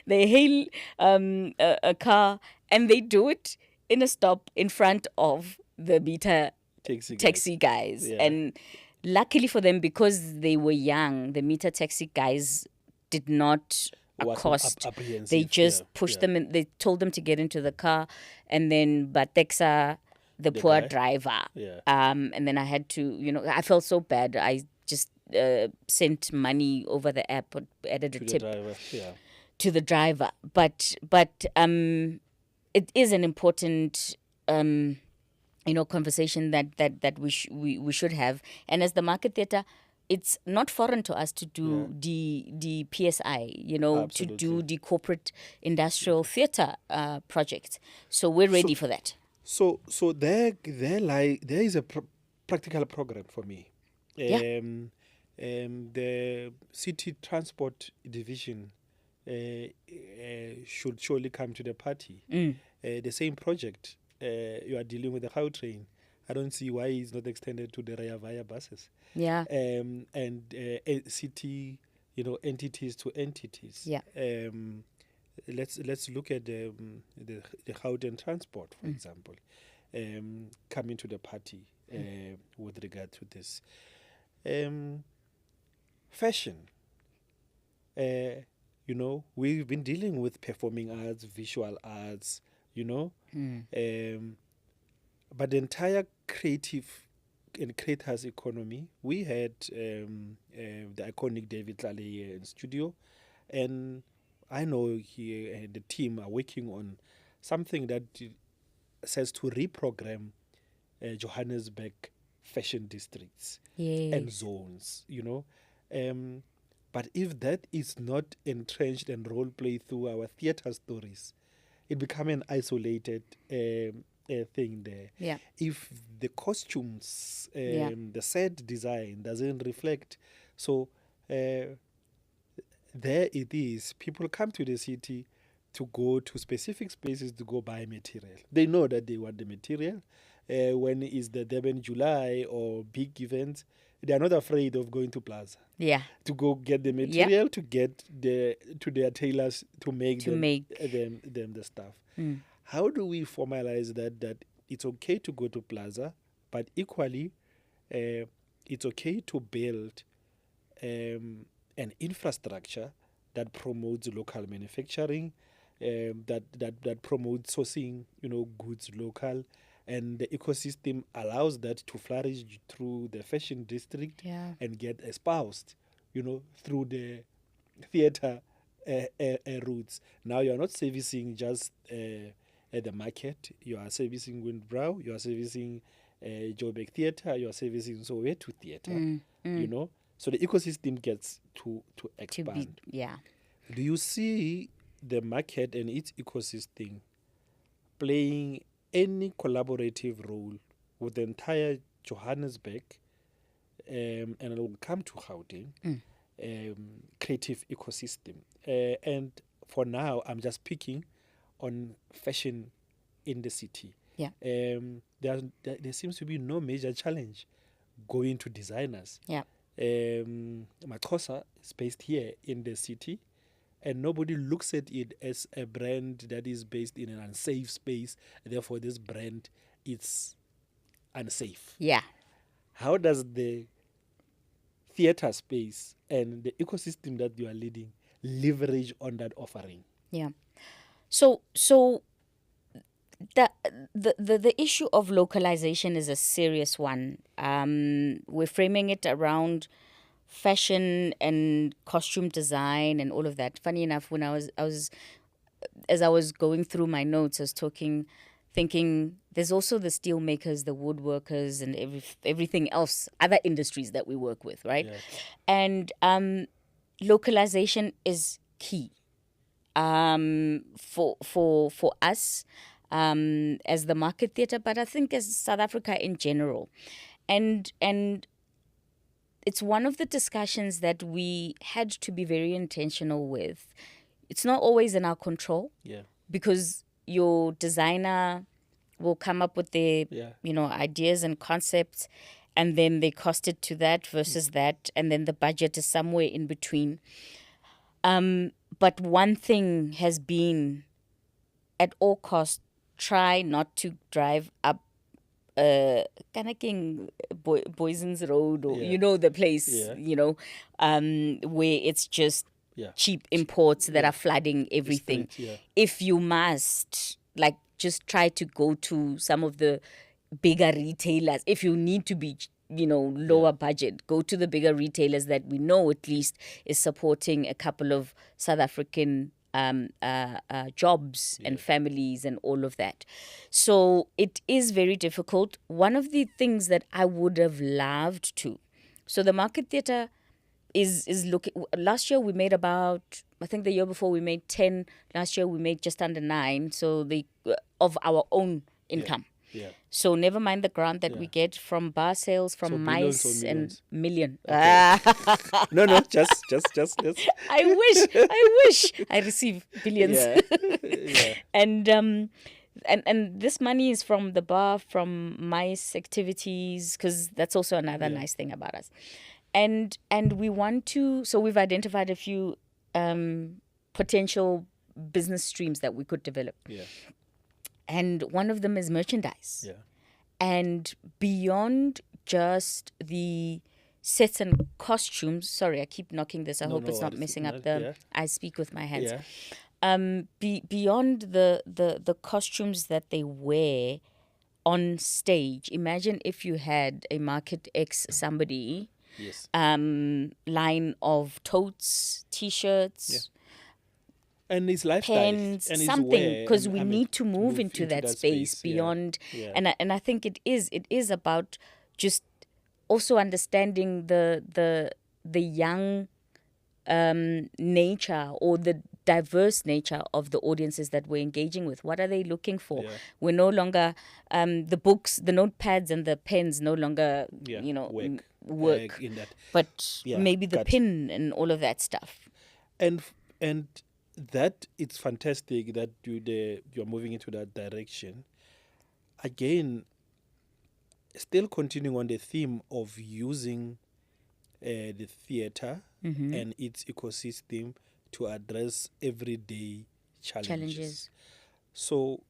they hail a car, and they do it in a stop in front of the meter taxi guys. Yeah. And luckily for them, because they were young, the meter taxi guys did not accost. They just pushed them in. They told them to get into the car, and then Batexa, the poor driver. Yeah. And then I had to, I felt so bad. I just sent money over the app, added a tip to the driver. But it is an important conversation that we should have. And as the Market Theatre, it's not foreign to us to do the PSI, Absolutely. to do the corporate industrial theatre project. So we're ready for that. So there is a practical program for me. The city transport division should surely come to the party. The same project you are dealing with the Gauteng. I don't see why it's not extended to the Rea Vaya buses. Yeah. And city, entities to entities. Yeah. let's look at the Gauteng transport, for example, coming to the party with regard to this. Fashion. We've been dealing with performing arts, visual arts, you know, but the entire creative and creators economy. We had the iconic David Tlale in studio, and I know he and the team are working on something that says to reprogram Johannesburg fashion districts and zones, but if that is not entrenched and role played through our theatre stories, it becomes an isolated thing there. Yeah. If the costumes, the set design doesn't reflect, so there it is. People come to the city to go to specific spaces to go buy material. They know that they want the material. When is the Durban July or big events, they are not afraid of going to Plaza. Yeah. To go get the material, to get to their tailors to make them the stuff. How do we formalize that it's okay to go to Plaza, but equally it's okay to build an infrastructure that promotes local manufacturing, that promotes sourcing, goods local, and the ecosystem allows that to flourish through the fashion district and get espoused, through the theatre routes. Now you are not servicing just at the market. You are servicing Windbrow, you are servicing Joburg Theatre, you are servicing Soweto Theatre, So the ecosystem gets to expand. Do you see the market and its ecosystem playing any collaborative role with the entire Johannesburg, and I will come to Gauteng, creative ecosystem? And for now, I'm just picking on fashion in the city. There seems to be no major challenge going to designers. Maxhosa is based here in the city, and nobody looks at it as a brand that is based in an unsafe space. Therefore, this brand is unsafe. How does the theatre space and the ecosystem that you are leading leverage on that offering? So the issue of localization is a serious one. We're framing it around fashion and costume design and all of that. Funny enough, when I was as I was going through my notes, I was thinking there's also the steel makers, the woodworkers, and everything else, other industries that we work with, right? And localization is key for us as the market theatre, but I think as South Africa in general. And it's one of the discussions that we had to be very intentional with. It's not always in our control, because your designer will come up with their ideas and concepts, and then they cost it to that versus that, and then the budget is somewhere in between. But one thing has been, at all costs, try not to drive up Kanaking Boyson's Road, or the place, where it's just cheap imports that are flooding everything. If you must, just try to go to some of the bigger retailers. If you need to be lower budget, go to the bigger retailers that we know at least is supporting a couple of South African jobs and families and all of that. So it is very difficult. One of the things that I would have loved to, so the market theatre is looking. Last year we made about, I think the year before we made 10. Last year we made just under 9. So of our own income. So never mind the grant that we get from bar sales, from mice and million. Okay. No, just. I wish I receive billions. And this money is from the bar, from mice activities, because that's also another nice thing about us. And we want to, so we've identified a few potential business streams that we could develop. Yeah. And one of them is merchandise. Yeah. And beyond just the sets and costumes, sorry, I keep knocking this. I hope it's not messing up the. Yeah. I speak with my hands. Yeah. Beyond the costumes that they wear on stage, imagine if you had a Market X somebody Yes. line of totes, t-shirts, And his lifestyle pens, and his something, wear, because and, we I mean, need to move into that space beyond. Yeah. And I think it is about just also understanding the young nature or the diverse nature of the audiences that we're engaging with. What are they looking for? Yeah. We're no longer the books, the notepads and the pens no longer work in that. But maybe the got pin and all of that stuff. And that it's fantastic that you're moving into that direction. Again, still continuing on the theme of using the theater and its ecosystem to address everyday challenges. So,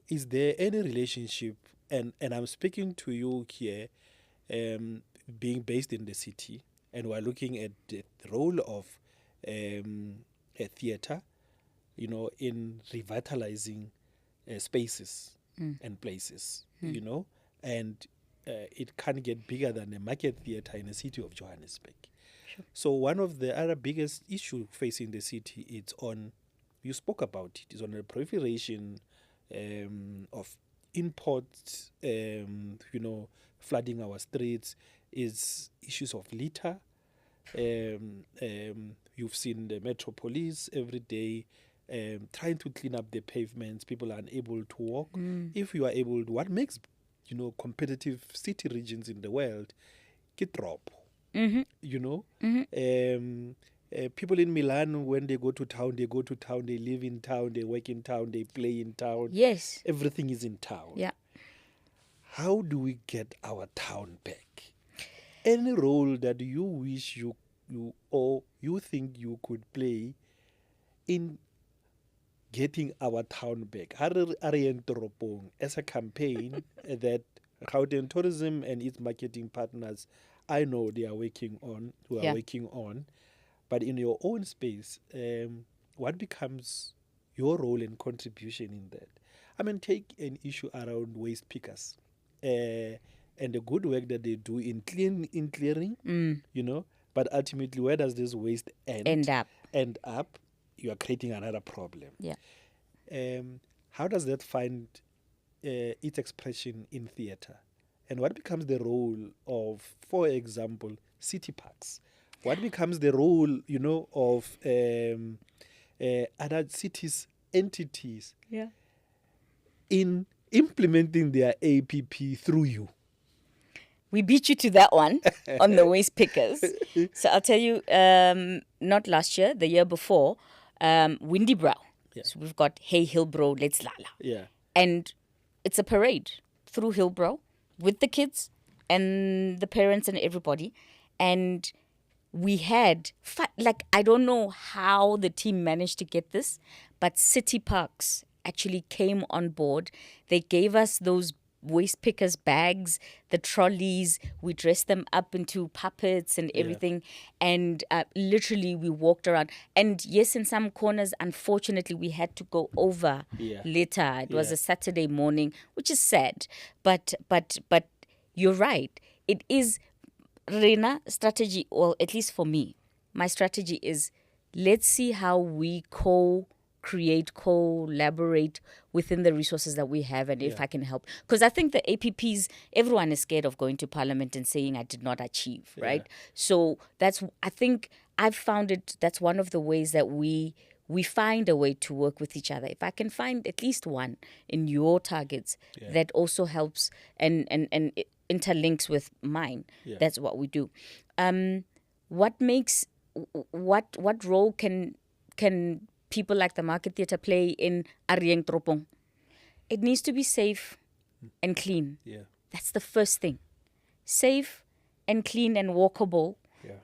is there any relationship? And I'm speaking to you here, being based in the city, and we're looking at the role of a theater, in revitalizing spaces and places, and it can get bigger than a market theater in the city of Johannesburg. Sure. So one of the other biggest issues facing the city, you spoke about it, is on the proliferation of imports, flooding our streets, is issues of litter. You've seen the Metro Police every day trying to clean up the pavements. People are unable to walk. If you are able to, what makes competitive city regions in the world get drop? People in Milan, when they go to town, they live in town, they work in town, they play in town. Yes. Everything is in town. Yeah. How do we get our town back? Any role that you wish you think you could play in getting our town back? As a campaign that Gauteng Tourism and its marketing partners, I know they are working on, but in your own space, what becomes your role and contribution in that? I mean, take an issue around waste pickers and the good work that they do in clearing, but ultimately, where does this waste end up? You are creating another problem. Yeah. How does that find its expression in theater? And what becomes the role of, for example, city parks? What becomes the role, of other cities, entities in implementing their APP through you? We beat you to that one on the waste pickers. So I'll tell you, not last year, the year before, Windy Brow. Yeah. So we've got Hey Hillbrow, Let's Lala. Yeah. And it's a parade through Hillbrow with the kids and the parents and everybody. And we had, I don't know how the team managed to get this, but City Parks actually came on board. They gave us those waste pickers bags, the trolleys. We dressed them up into puppets and everything. And literally we walked around. And yes, in some corners, unfortunately, we had to go over later. It was a Saturday morning, which is sad. But you're right. It is Rena strategy, or at least for me, my strategy is, let's see how we collaborate within the resources that we have, and if I can help. Because I think the APPs, everyone is scared of going to parliament and saying I did not achieve, right? So I think I've found that's one of the ways that we find a way to work with each other. If I can find at least one in your targets that also helps and it interlinks with mine, that's what we do. What role can people like the Market Theatre play in Arieng Tropong? It needs to be safe and clean. Yeah. That's the first thing. Safe and clean and walkable. Yeah.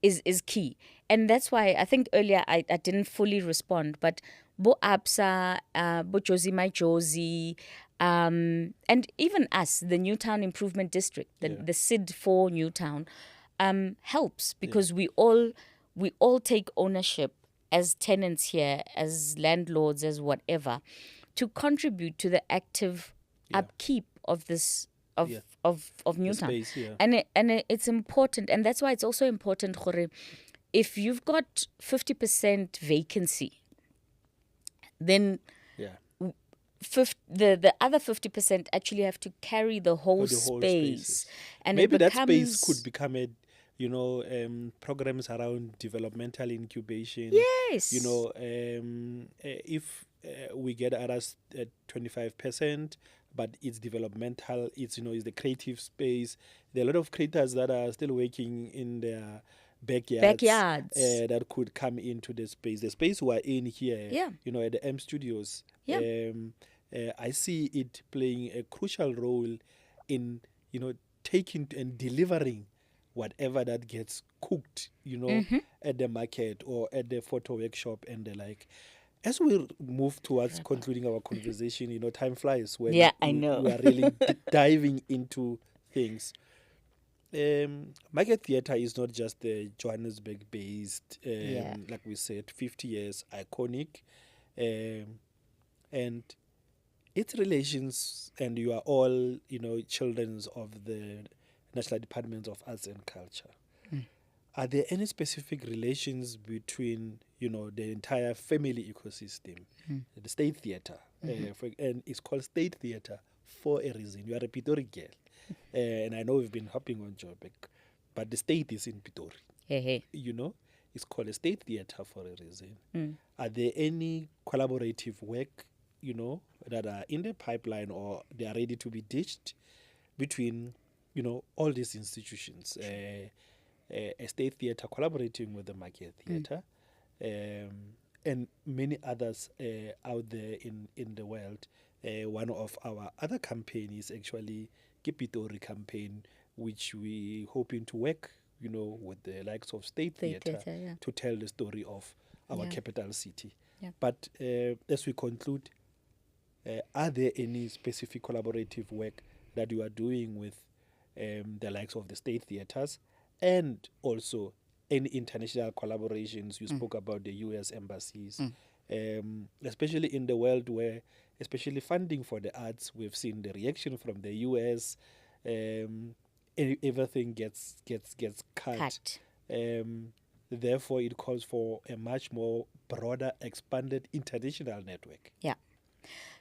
is key. And that's why I think earlier I didn't fully respond, but Bo Absa, Bo Josie My Josie, and even us, the Newtown Improvement District, the SID for Newtown, helps because we all take ownership as tenants here, as landlords, as whatever, to contribute to the active upkeep of this of Newtown. space, yeah. And it's important, and that's why it's also important, Gore, if you've got 50% vacancy, then Yeah. the other 50% actually have to carry the whole, The whole space. spaces. And Maybe it that becomes, space could become a, programs around developmental incubation. Yes. If we get others at 25%, but it's developmental, it's the creative space. There are a lot of creators that are still working in their backyards. That could come into the space. The space we're in here, Yeah. at the M Studios. Yeah. I see it playing a crucial role in, taking and delivering whatever that gets cooked, at the market or at the photo workshop and the like. As we move towards concluding our conversation, time flies when I know. we are really diving into things. Market Theatre is not just the Johannesburg-based, like we said, 50 years iconic, and its relations, and you are all, children of the National Department of Arts and Culture. Are there any specific relations between, the entire family ecosystem, the State Theatre, and it's called State Theatre for a reason. You are a Pitori girl, and I know we've been hopping on Joburg, but the state is in Pitori. Hey. It's called a State Theatre for a reason. Are there any collaborative work, that are in the pipeline or they are ready to be ditched between, all these institutions? A State Theatre collaborating with the Market Theatre, and many others out there in the world. One of our other campaigns is actually Kipitori campaign, which we hoping to work, with the likes of State Theatre to tell the story of our capital city. Yeah. But as we conclude, are there any specific collaborative work that you are doing with the likes of the State Theatres, and also any international collaborations? You spoke about the US embassies, especially in the world where, especially funding for the arts, we've seen the reaction from the US. Everything gets cut. Therefore, it calls for a much more broader, expanded international network. Yeah.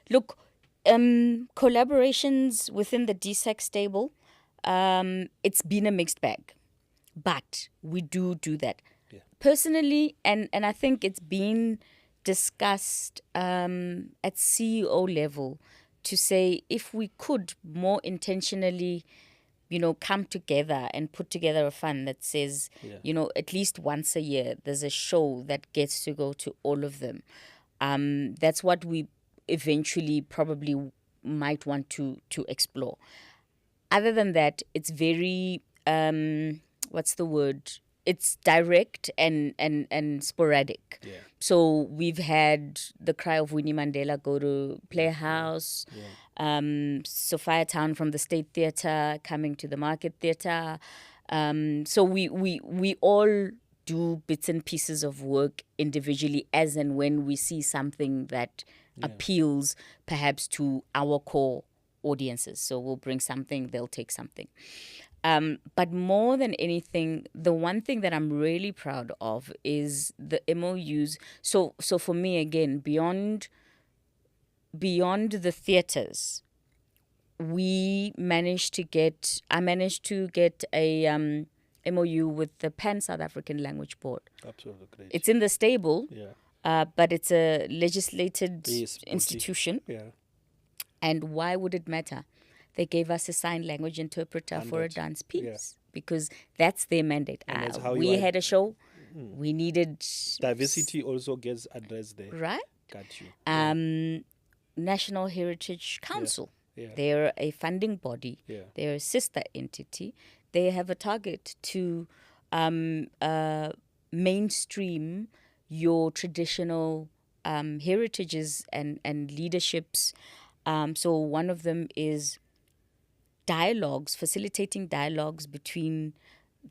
Look, collaborations within the DSEC stable, it's been a mixed bag. But we do that. Yeah. Personally, and I think it's been discussed at CEO level to say if we could more intentionally, come together and put together a fund that says, at least once a year, there's a show that gets to go to all of them. That's what we eventually probably might want to explore. Other than that, it's very... what's the word? It's direct and sporadic. Yeah. So we've had the Cry of Winnie Mandela go to Playhouse, Sophia Town from the State Theatre coming to the Market Theatre. So we all do bits and pieces of work individually as and when we see something that appeals perhaps to our core audiences. So we'll bring something, they'll take something. But more than anything, the one thing that I'm really proud of is the MOUs. So for me, again, beyond the theatres, I managed to get a MOU with the Pan South African Language Board. Absolutely great. It's in the stable, but it's a legislated institution. Yeah. And why would it matter? They gave us a sign language interpreter for a dance piece because that's their mandate. We had a show. We needed... Diversity also gets addressed there. Right. Got you. National Heritage Council. Yeah. They're a funding body. Yeah. They're a sister entity. They have a target to mainstream your traditional heritages and leaderships. So one of them is facilitating dialogues between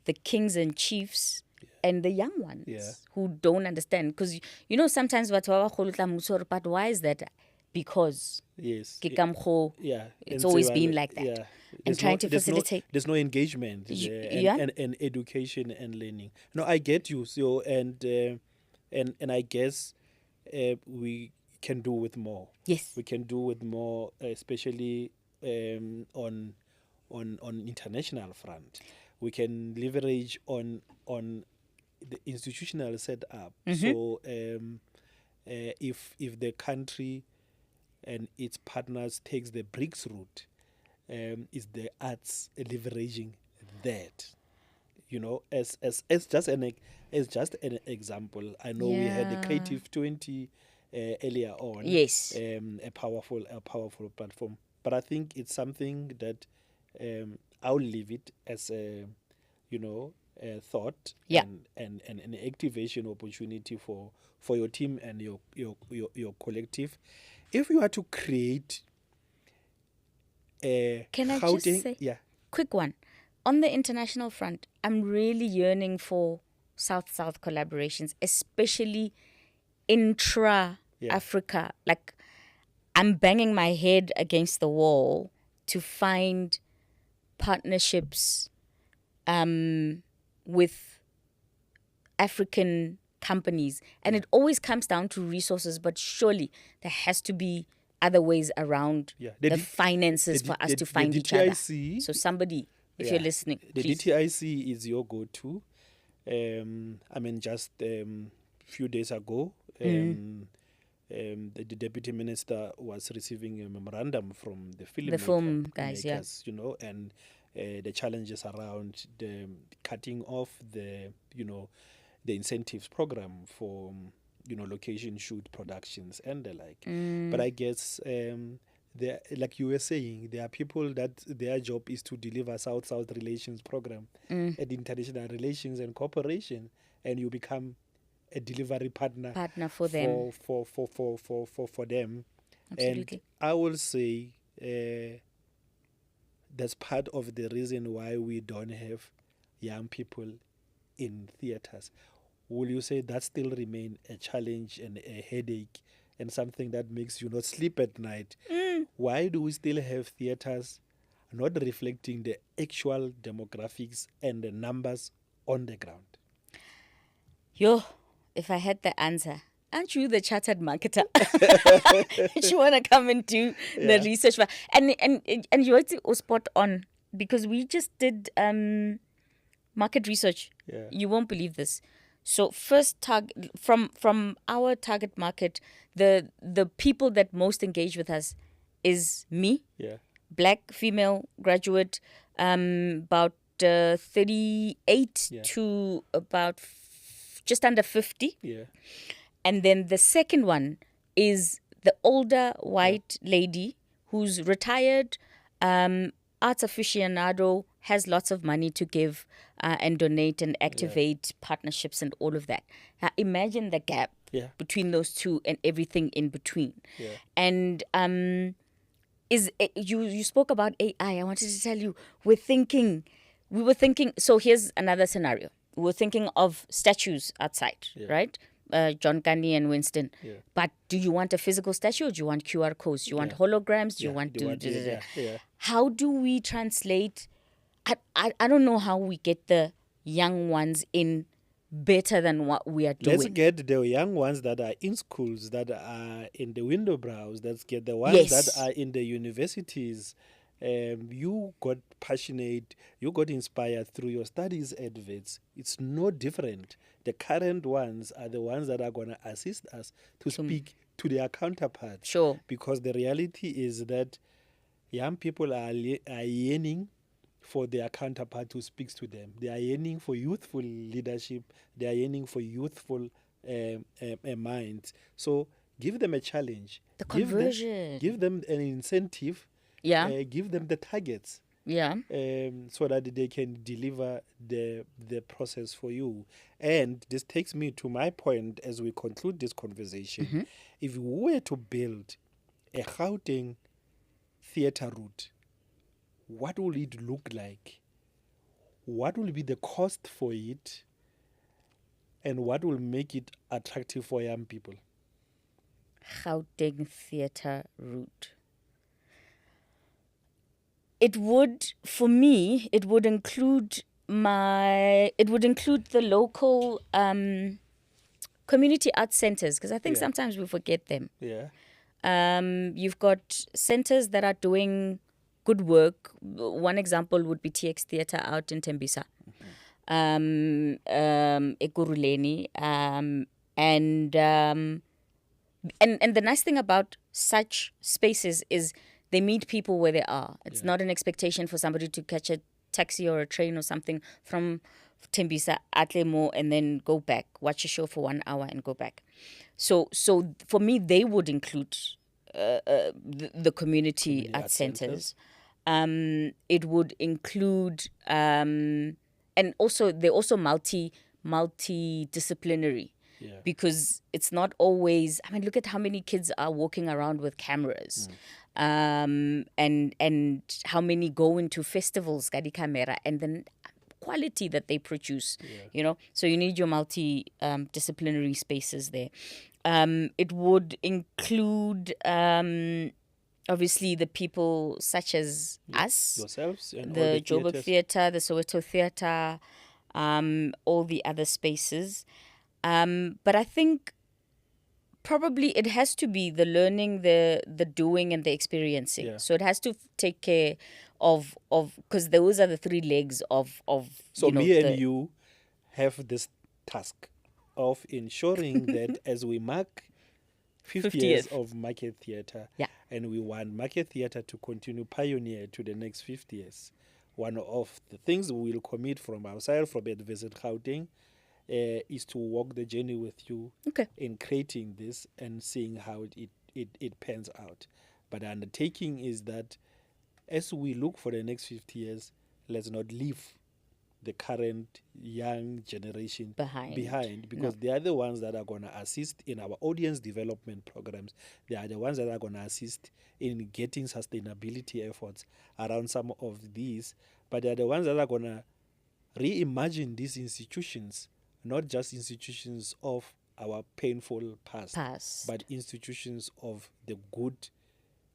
the kings and chiefs and the young ones who don't understand. Because, sometimes but why is that? Because Yes. it's always been like that. Yeah. And trying to facilitate. There's no engagement and education and learning. No, I get you. So and I guess we can do with more. Yes. We can do with more, especially on international front. We can leverage on the institutional setup. So if the country and its partners takes the BRICS route, is the arts leveraging that? As just an example. I know we had the Creative 20 earlier on. Yes. A powerful platform. But I think it's something that I'll leave it as a thought and an activation opportunity for your team and your collective. If you are to create a Can I just say, quick one, on the international front, I'm really yearning for South-South collaborations, especially intra-Africa. Like, I'm banging my head against the wall to find partnerships with African companies. And it always comes down to resources, but surely there has to be other ways around the finances for us to find each other. So somebody, if you're listening, the please. DTIC is your go-to. Just a few days ago, the deputy minister was receiving a memorandum from the film guys, and the challenges around the cutting off the incentives program for location shoot productions and the like. But I guess there, like you were saying, there are people that their job is to deliver South-South relations program at international relations and cooperation, and you become a delivery partner for them. For them. Absolutely. And I will say that's part of the reason why we don't have young people in theaters. Will you say that still remain a challenge and a headache and something that makes you not sleep at night? Why do we still have theaters not reflecting the actual demographics and the numbers on the ground? If I had the answer, aren't you the chartered marketer? You want to come and do the research? And you were spot on, because we just did market research. You won't believe this. So first from our target market, the people that most engage with us is me, black female graduate, about 38 to about just under 50. And then the second one is the older white lady who's retired, arts aficionado, has lots of money to give and donate and activate partnerships and all of that. Now imagine the gap between those two and everything in between. And you spoke about AI. I wanted to tell you, we were thinking, so here's another scenario. We were thinking of statues outside, right? John Kanye and Winston. But do you want a physical statue, or do you want QR codes? Do you want holograms? Do you want How do we translate? I don't know how we get the young ones in better than what we are doing. Let's get the young ones that are in schools, that are in the window brows. Let's get the ones that are in the universities. You got passionate, you got inspired through your studies adverts. It's no different. The current ones are the ones that are going to assist us to speak to their counterparts. Sure. Because the reality is that young people are yearning for their counterpart who speaks to them. They are yearning for youthful leadership. They are yearning for youthful minds. So give them a challenge. The conversion. Give them an incentive. Yeah. Give them the targets. Yeah. so that they can deliver the process for you. And this takes me to my point as we conclude this conversation. If we were to build a Gauteng theatre route, what will it look like? What will be the cost for it? And what will make it attractive for young people? Gauteng theatre route. It would, for me, it would include the local community arts centers, because I think Yeah. sometimes we forget them. Yeah. You've got centers that are doing good work. One example would be TX Theatre out in Tembisa, Ekurhuleni, and the nice thing about such spaces is they meet people where they are. It's not an expectation for somebody to catch a taxi or a train or something from Tembisa, Atlemo, and then go back, watch a show for 1 hour and go back. So for me, they would include the community art centers. It would include, and also they're also multidisciplinary. Yeah. Because it's not always. I mean, look at how many kids are walking around with cameras, and how many go into festivals, Gadi camera, and then quality that they produce. You know, so you need your multi-disciplinary spaces there. It would include. Obviously, the people such as us, yourselves, and the all the Joburg theatres. Theatre, the Soweto Theatre, all the other spaces. But I think probably it has to be the learning, the doing, and the experiencing. Yeah. So it has to take care of because those are the three legs of So you know, me and you have this task of ensuring that as we mark 50 years 50th. of Market Theatre, Yeah. and we want Market Theatre to continue pioneer to the next 50 years, one of the things we will commit from ourselves from at Visit Gauteng is to walk the journey with you in creating this and seeing how it pans out. But the undertaking is that as we look for the next 50 years, let's not leave the current young generation behind, because they are the ones that are going to assist in our audience development programs. They are the ones that are going to assist in getting sustainability efforts around some of these, but they are the ones that are going to reimagine these institutions, not just institutions of our painful past, but institutions of the good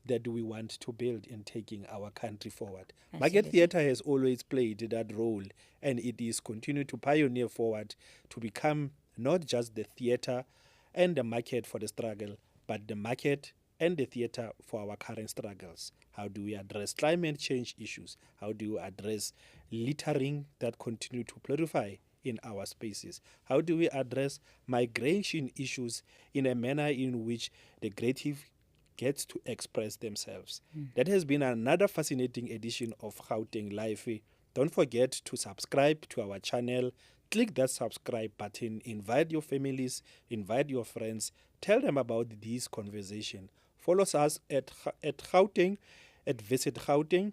that we want to build in taking our country forward. Market Theatre has always played that role, and it is continuing to pioneer forward to become not just the theatre and the market for the struggle, but the market and the theatre for our current struggles. How do we address climate change issues? How do we address littering that continue to proliferate in our spaces? How do we address migration issues in a manner in which the creative gets to express themselves? That has been another fascinating edition of Gauteng Lifve. Don't forget to subscribe to our channel. Click that subscribe button. Invite your families, invite your friends. Tell them about this conversation. Follow us at Gauteng, at Visit Gauteng,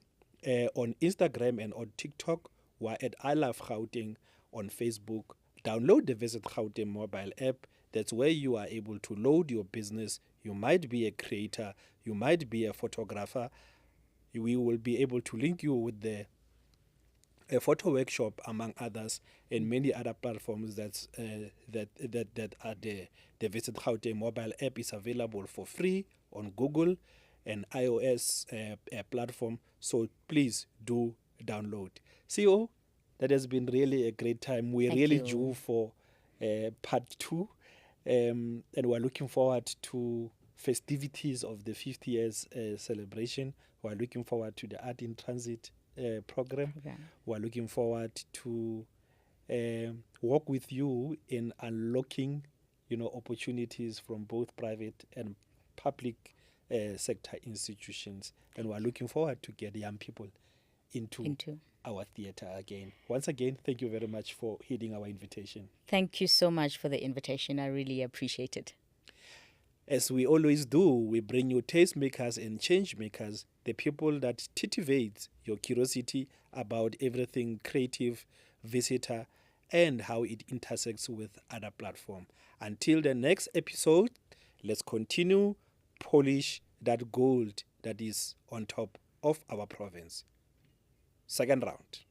on Instagram and on TikTok. We're at I Love Gauteng on Facebook. Download the Visit Gauteng mobile app. That's where you are able to load your business. You might be a creator. You might be a photographer. We will be able to link you with a photo workshop, among others, and many other platforms that are there. The Visit Gauteng mobile app is available for free on Google and iOS platform. So please do download. CEO, that has been really a great time. We're really due for part 2. And we're looking forward to festivities of the 50 years celebration. We're looking forward to the Art in Transit program. We're looking forward to work with you in unlocking, opportunities from both private and public sector institutions. And we're looking forward to get young people into our theatre again. Once again, thank you very much for heeding our invitation. Thank you so much for the invitation. I really appreciate it. As we always do, we bring you tastemakers and change makers, the people that titillate your curiosity about everything creative, visitor, and how it intersects with other platforms. Until the next episode, let's continue polish that gold that is on top of our province. Second round.